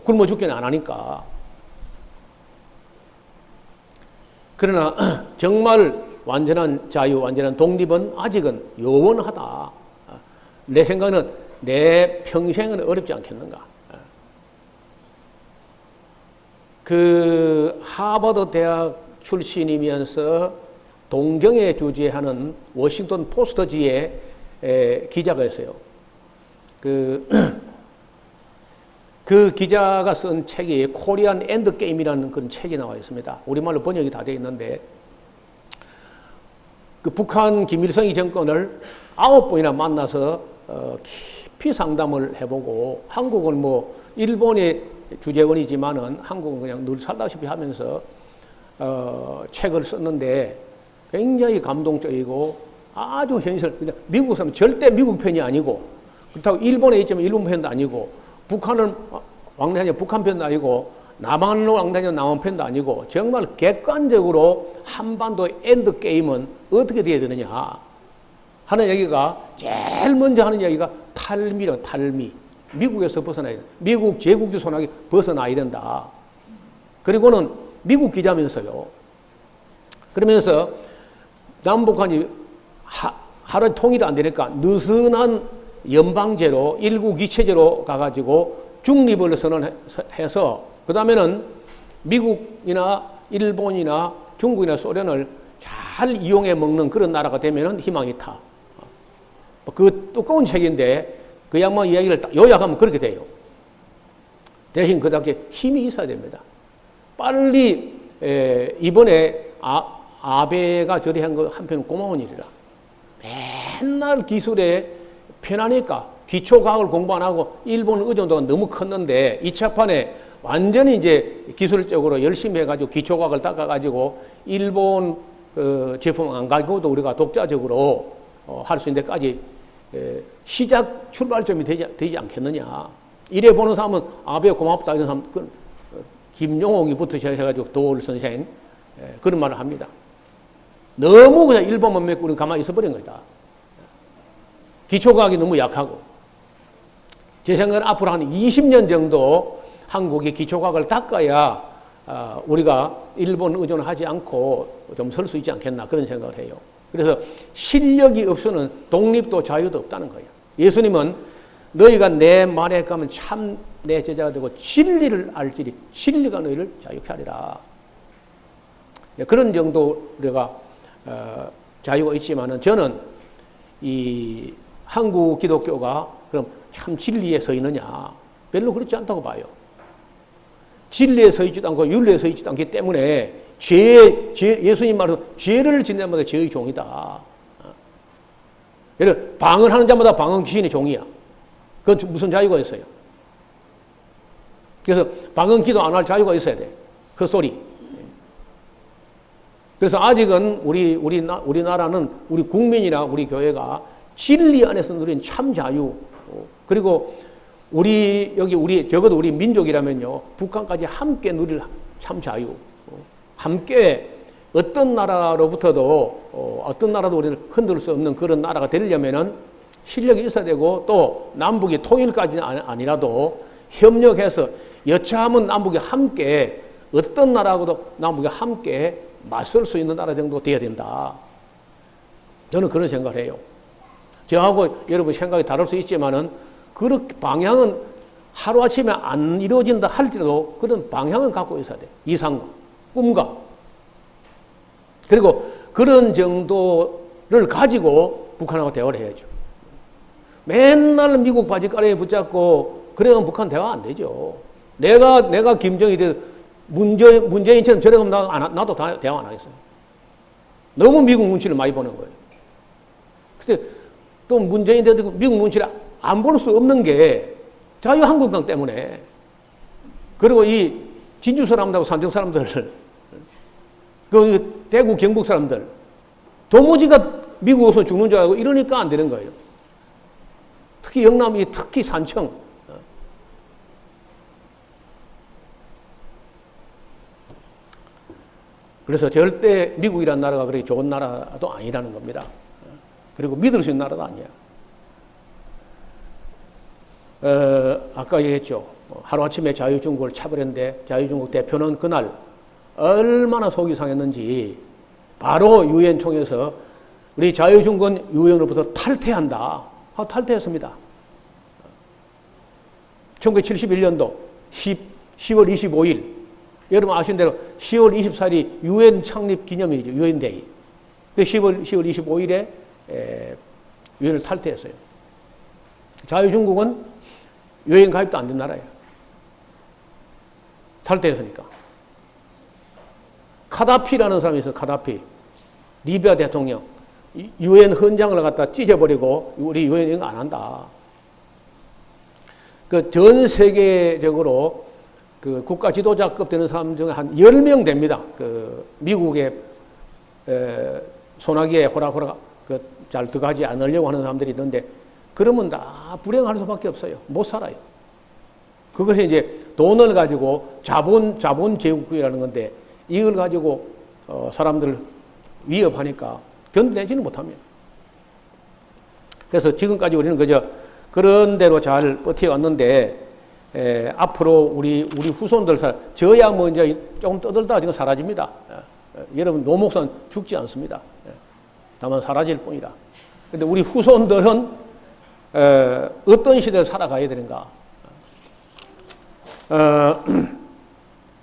굶어 죽기는 안 하니까. 그러나 정말 완전한 자유, 완전한 독립은 아직은 요원하다. 내 생각은 내 평생은 어렵지 않겠는가. 그 하버드 대학 출신이면서 동경에 주재하는 워싱턴 포스트지의 기자가 있어요. 그 기자가 쓴 책이 코리안 엔드게임이라는 그런 책이 나와 있습니다. 우리말로 번역이 다 되어 있는데, 그 북한 김일성이 정권을 9번이나 만나서 깊이 상담을 해보고, 한국은 일본의 주재원이지만은 한국은 그냥 늘 살다시피 하면서 책을 썼는데 굉장히 감동적이고 아주 그냥 미국 사람 절대 미국 편이 아니고, 그렇다고 일본에 있지만 일본 편도 아니고, 북한은 왕래하냐 북한 편도 아니고, 남한으로 왕래하냐 남한 편도 아니고, 정말 객관적으로 한반도 엔드게임은 어떻게 돼야 되느냐 하는 얘기가, 제일 먼저 하는 얘기가 탈미라. 탈미. 미국에서 벗어나야 된다. 미국 제국주의 소나기 벗어나야 된다. 그리고는 미국 기자면서요. 그러면서 남북한이 하루 통일이 안 되니까 느슨한 연방제로 일국이체제로 가가지고 중립을 선언해서, 그 다음에는 미국이나 일본이나 중국이나 소련을 잘 이용해 먹는 그런 나라가 되면은 희망이 타. 그 두꺼운 책인데 그 양반 이야기를 딱 요약하면 그렇게 돼요. 대신 그다음에 힘이 있어야 됩니다. 빨리 이번에 아베가 저리 한 거 한편 고마운 일이라. 맨날 기술에 편하니까 기초과학을 공부 안 하고 일본 의존도가 너무 컸는데 2차판에 완전히 이제 기술적으로 열심히 해가지고 기초과학을 닦아가지고 일본 제품 안 가지고도 우리가 독자적으로 할 수 있는 데까지 시작 출발점이 되지 않겠느냐. 이래 보는 사람은 아베 고맙다 이런 사람, 김용옥이부터 시작해가지고 도올 선생 그런 말을 합니다. 너무 그냥 일본만 믿고 우리는 가만히 있어버린 거다. 기초과학이 너무 약하고. 제 생각은 앞으로 한 20년 정도 한국이 기초과학을 닦아야 우리가 일본 의존을 하지 않고 좀 설 수 있지 않겠나 그런 생각을 해요. 그래서 실력이 없으면 독립도 자유도 없다는 거예요. 예수님은 너희가 내 말에 가면 참 내 제자가 되고 진리를 알지리 진리가 너희를 자유케 하리라. 그런 정도 우리가 자유가 있지만은 저는 이 한국 기독교가 그럼 참 진리에 서 있느냐? 별로 그렇지 않다고 봐요. 진리에 서 있지도 않고 윤리에 서 있지도 않기 때문에 예수님 말로 죄를 짓는 자마다 죄의 종이다. 예를 방언하는 자마다 방언 귀신의 종이야. 그건 무슨 자유가 있어요? 그래서 방언 기도 안 할 자유가 있어야 돼. 그 소리. 그래서 아직은 우리나라는 우리 국민이나 우리 교회가 진리 안에서 누린 참 자유, 그리고 적어도 우리 민족이라면요, 북한까지 함께 누릴 참 자유, 함께 어떤 나라로부터도 어떤 나라도 우리를 흔들 수 없는 그런 나라가 되려면은 실력이 있어야 되고, 또 남북이 통일까지는 아니라도 협력해서 여차하면 남북이 함께 어떤 나라하고도 남북이 함께 맞설 수 있는 나라 정도 돼야 된다. 저는 그런 생각을 해요. 저하고 여러분 생각이 다를 수 있지만은 그렇게 방향은 하루아침에 안 이루어진다 할지라도 그런 방향은 갖고 있어야 돼. 이상과 꿈과. 그리고 그런 정도를 가지고 북한하고 대화를 해야죠. 맨날 미국 바지가랑이에 붙잡고 그래야 북한 대화 안 되죠. 내가 김정일이 돼 문재인처럼 저래 가면 나도 대화 안 하겠어요. 너무 미국 눈치를 많이 보는 거예요. 근데 또 문재인 대통령 미국 눈치를 안 볼 수 없는 게 자유한국당 때문에. 그리고 이 진주 사람들하고 산청 사람들, 그 대구 경북 사람들, 도무지가 미국 오서 죽는 줄 알고 이러니까 안 되는 거예요. 특히 영남이, 특히 산청. 그래서 절대 미국이라는 나라가 그렇게 좋은 나라도 아니라는 겁니다. 그리고 믿을 수 있는 나라도 아니야. 아까 얘기했죠. 하루아침에 자유중국을 차버렸는데 자유중국 대표는 그날 얼마나 속이 상했는지 바로 유엔 총회에서 우리 자유중국은 유엔으로부터 탈퇴한다 하고 탈퇴했습니다. 1971년도 10월 25일 여러분 아시는 대로 10월 24일이 유엔 창립 기념일이죠. 유엔 데이. 10월 25일에 유엔을 탈퇴했어요. 자유중국은 유엔 가입도 안 된 나라예요. 탈퇴했으니까. 카다피라는 사람이 있어요. 카다피. 리비아 대통령. 유엔 헌장을 갖다 찢어버리고 우리 유엔 이거 안 한다. 그 전 세계적으로 그 국가 지도자급 되는 사람 중에 한 10명 됩니다. 그 미국의 소나기에 호락호락 잘 들어가지 않으려고 하는 사람들이 있는데 그러면 다 불행할 수밖에 없어요. 못 살아요. 그것이 이제 돈을 가지고 자본 제국주의라는 건데 이걸 가지고 사람들을 위협하니까 견뎌내지는 못합니다. 그래서 지금까지 우리는 그저 그런 대로 잘 버텨왔는데 앞으로 우리 후손들 저야 뭐 이제 조금 떠들다가 지금 사라집니다. 여러분 노목사는 죽지 않습니다. 다만 사라질 뿐이다. 근데 우리 후손들은 어떤 시대에 살아가야 되는가?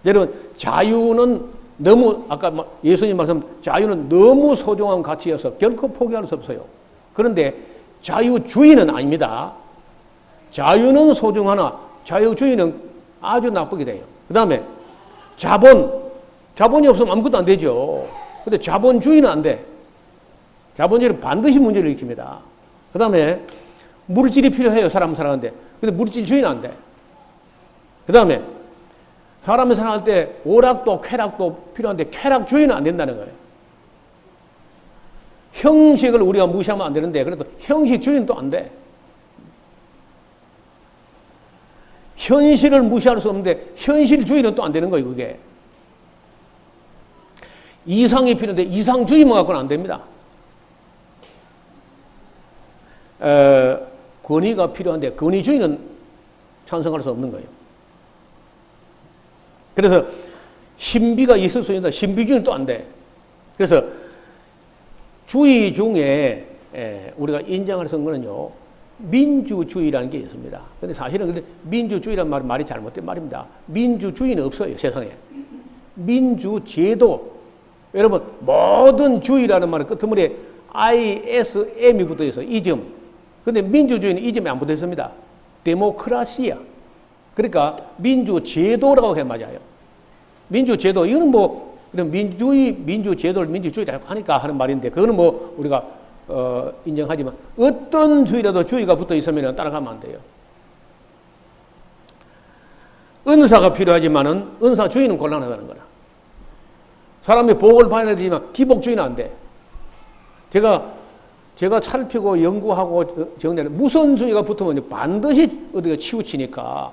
여러분 자유는 너무 아까 예수님 말씀 자유는 너무 소중한 가치여서 결코 포기할 수 없어요. 그런데 자유주의는 아닙니다. 자유는 소중하나 자유주의는 아주 나쁘게 돼요. 그 다음에 자본이 없으면 아무것도 안 되죠. 근데 자본주의는 안 돼. 자본주의는 반드시 문제를 일으킵니다. 그 다음에 물질이 필요해요. 사람 살아가는데. 근데 물질주의는 안 돼. 그 다음에 사람이 살아갈 때 오락도 쾌락도 필요한데 쾌락주의는 안 된다는 거예요. 형식을 우리가 무시하면 안 되는데 그래도 형식주의는 또 안 돼. 현실을 무시할 수 없는데 현실주의는 또 안 되는 거예요. 그게. 이상이 필요한데 이상주의만 갖고는 안 됩니다. 권위가 필요한데 권위주의는 찬성할 수 없는 거예요. 그래서 신비가 있을 수 있는데 신비주의는 또 안 돼. 그래서 주의 중에 우리가 인정할 수 있는 거는요. 민주주의라는 게 있습니다. 근데 사실은 민주주의라는 말이 잘못된 말입니다. 민주주의는 없어요. 세상에. 민주제도. 여러분 모든 주의라는 말은 끝머리에 ISM이 붙어 있어요. 이즘. 근데 민주주의는 이점이 안 붙어 있습니다. 데모크라시아. 그러니까 민주제도라고 해 맞아요. 민주제도 이거는 뭐 민주제도를 민주주의라고 하니까 하는 말인데 그거는 뭐 우리가 인정하지만 어떤 주의라도 주의가 붙어 있으면 따라가면 안 돼요. 은사가 필요하지만은 은사주의는 곤란하다는 거라. 사람이 복을 받아야 되지만 기복주의는 안 돼. 제가 살피고 연구하고 정리하는 무선주의가 붙으면 반드시 어디가 치우치니까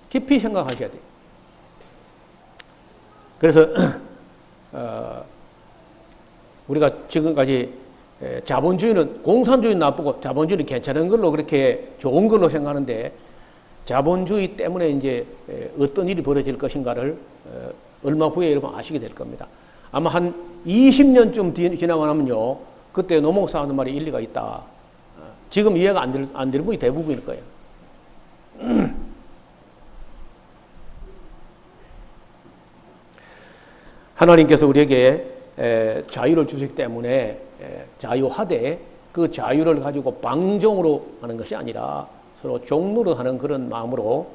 깊이 생각하셔야 돼요. 그래서 우리가 지금까지 자본주의는 공산주의는 나쁘고 자본주의는 괜찮은 걸로 그렇게 좋은 걸로 생각하는데 자본주의 때문에 이제 어떤 일이 벌어질 것인가를 얼마 후에 여러분 아시게 될 겁니다. 아마 한 20년쯤 지나고 나면요. 그때 노목사 하는 말이 일리가 있다. 지금 이해가 안 되는 분이 대부분일 거예요. 하나님께서 우리에게 자유를 주시기 때문에 자유하되 그 자유를 가지고 방종으로 하는 것이 아니라 서로 종로로 하는 그런 마음으로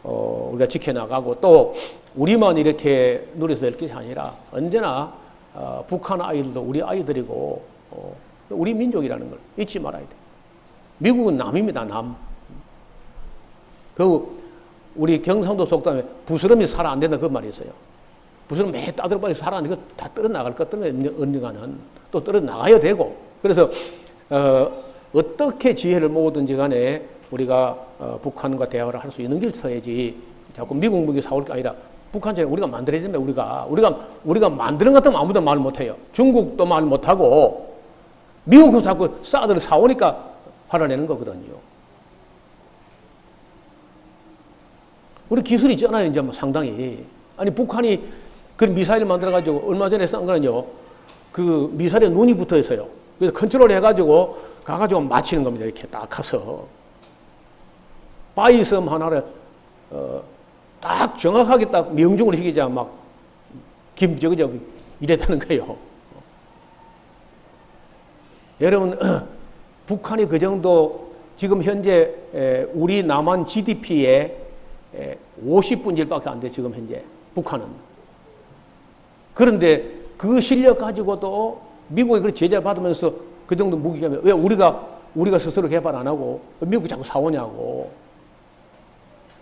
우리가 지켜나가고 또 우리만 이렇게 누려서 될 것이 아니라 언제나 북한 아이들도 우리 아이들이고 우리 민족이라는 걸 잊지 말아야 돼. 미국은 남입니다. 남. 우리 경상도 속담에 부스럼이 살아 안 된다 그 말이 있어요. 부스럼 매 따들어빨리 살아 안 되고 다 떨어 나갈 것 때문에 언젠가는 또 떨어 나가야 되고. 그래서 어떻게 지혜를 모으든지 간에 우리가 북한과 대화를 할 수 있는 길 서야지 자꾸 미국 무기 사올 게 아니라 북한처럼 우리가 만들어야 된다. 우리가 만드는 것 같으면 아무도 말 못해요. 중국도 말 못하고 미국도 자꾸 사드를 사오니까 화를 내는 거거든요. 우리 기술이 있잖아요. 이제 뭐 상당히. 아니 북한이 그 미사일을 만들어가지고 얼마 전에 쏜 거는요. 그 미사일에 눈이 붙어 있어요. 그래서 컨트롤 해가지고 가가지고 맞히는 겁니다. 이렇게 딱 가서. 바위섬 하나를 딱 정확하게 딱 명중을 희기자 막 김저기저 이랬다는 거예요. 여러분 북한이 그 정도 지금 현재 우리 남한 GDP의 50분질밖에 안 돼 지금 현재 북한은. 그런데 그 실력 가지고도 미국이 그 제재 받으면서 그 정도 무기가 왜 우리가 스스로 개발 안 하고 미국이 자꾸 사오냐고.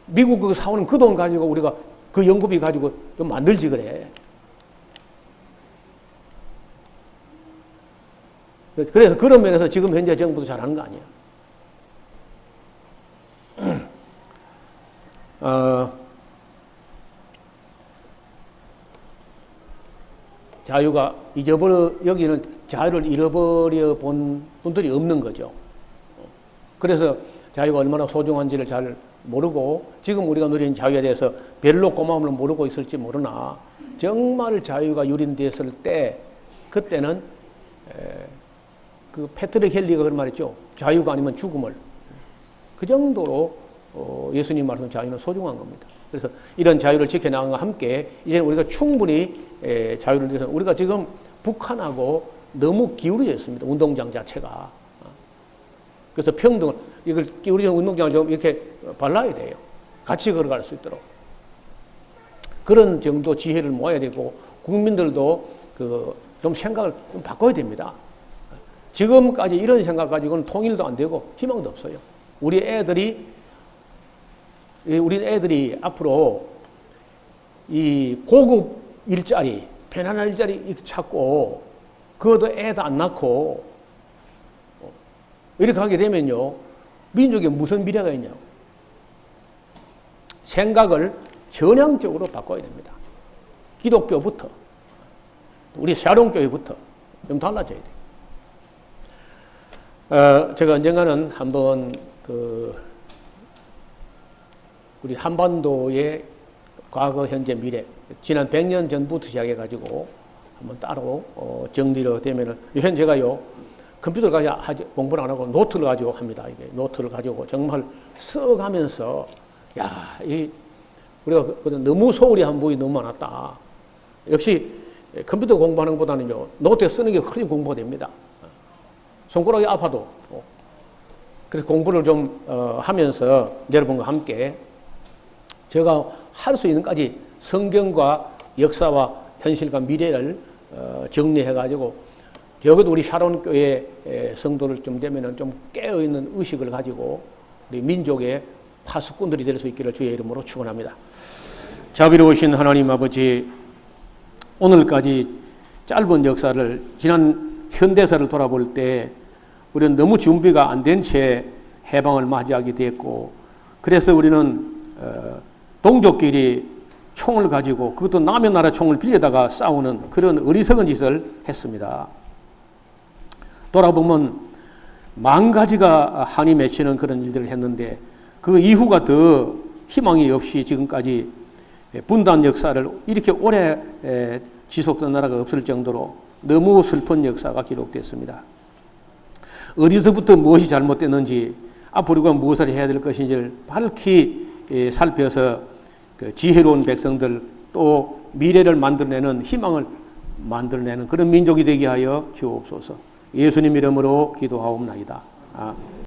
미국 그 사오는 그 돈 가지고 우리가 그 연구비 가지고 좀 만들지 그래. 그래서 그런 면에서 지금 현재 정부도 잘하는 거 아니야. 자유가 여기는 자유를 잃어버려 본 분들이 없는 거죠. 그래서 자유가 얼마나 소중한지를 잘 모르고 지금 우리가 누리는 자유에 대해서 별로 고마움을 모르고 있을지 모르나 정말 자유가 유린되었을 때 그때는 그 패트릭 헨리가 그런 말했죠. 자유가 아니면 죽음을. 그 정도로 예수님 말씀 자유는 소중한 겁니다. 그래서 이런 자유를 지켜나가는 함께 이제 우리가 충분히 자유를 위해서 우리가 지금 북한하고 너무 기울어져 있습니다. 운동장 자체가. 그래서 평등을 이걸 기울어진 운동장을 좀 이렇게 발라야 돼요. 같이 걸어갈 수 있도록. 그런 정도 지혜를 모아야 되고 국민들도 좀 생각을 좀 바꿔야 됩니다. 지금까지 이런 생각 가지고는 통일도 안 되고 희망도 없어요. 우리 애들이 앞으로 이 고급 일자리, 편안한 일자리 찾고 그것도 애도 안 낳고 이렇게 하게 되면요. 민족에 무슨 미래가 있냐고. 생각을 전향적으로 바꿔야 됩니다. 기독교부터 우리 샤론교회부터 좀 달라져야 돼요. 제가 언젠가는 한번 우리 한반도의 과거, 현재, 미래 지난 100년 전부터 시작해가지고 한번 따로 정리를 되면은 현재 제가요 컴퓨터를 가지고 공부를 안 하고 노트를 가지고 합니다. 이게 노트를 가지고 정말 써가면서 우리가 너무 소홀히 한 부분이 너무 많았다. 역시 컴퓨터 공부하는 것보다는요 노트에 쓰는 게 훨씬 공부가 됩니다. 손가락이 아파도. 그래서 공부를 좀 하면서 여러분과 함께 제가 할 수 있는 까지 성경과 역사와 현실과 미래를 정리해가지고 여기도 우리 샤론교회 성도를 좀 되면은 좀 깨어있는 의식을 가지고 우리 민족의 파수꾼들이 될 수 있기를 주의 이름으로 축원합니다. 자비로우신 하나님 아버지, 오늘까지 짧은 역사를 지난 현대사를 돌아볼 때 우리는 너무 준비가 안 된 채 해방을 맞이하게 됐고 그래서 우리는 동족끼리 총을 가지고 그것도 남의 나라 총을 빌려다가 싸우는 그런 어리석은 짓을 했습니다. 돌아보면 만 가지가 한이 맺히는 그런 일들을 했는데 그 이후가 더 희망이 없이 지금까지 분단 역사를 이렇게 오래 지속된 나라가 없을 정도로 너무 슬픈 역사가 기록됐습니다. 어디서부터 무엇이 잘못됐는지 앞으로 우리가 무엇을 해야 될 것인지를 밝히 살펴서 지혜로운 백성들 또 미래를 만들어내는 희망을 만들어내는 그런 민족이 되게 하여 주옵소서. 예수님 이름으로 기도하옵나이다.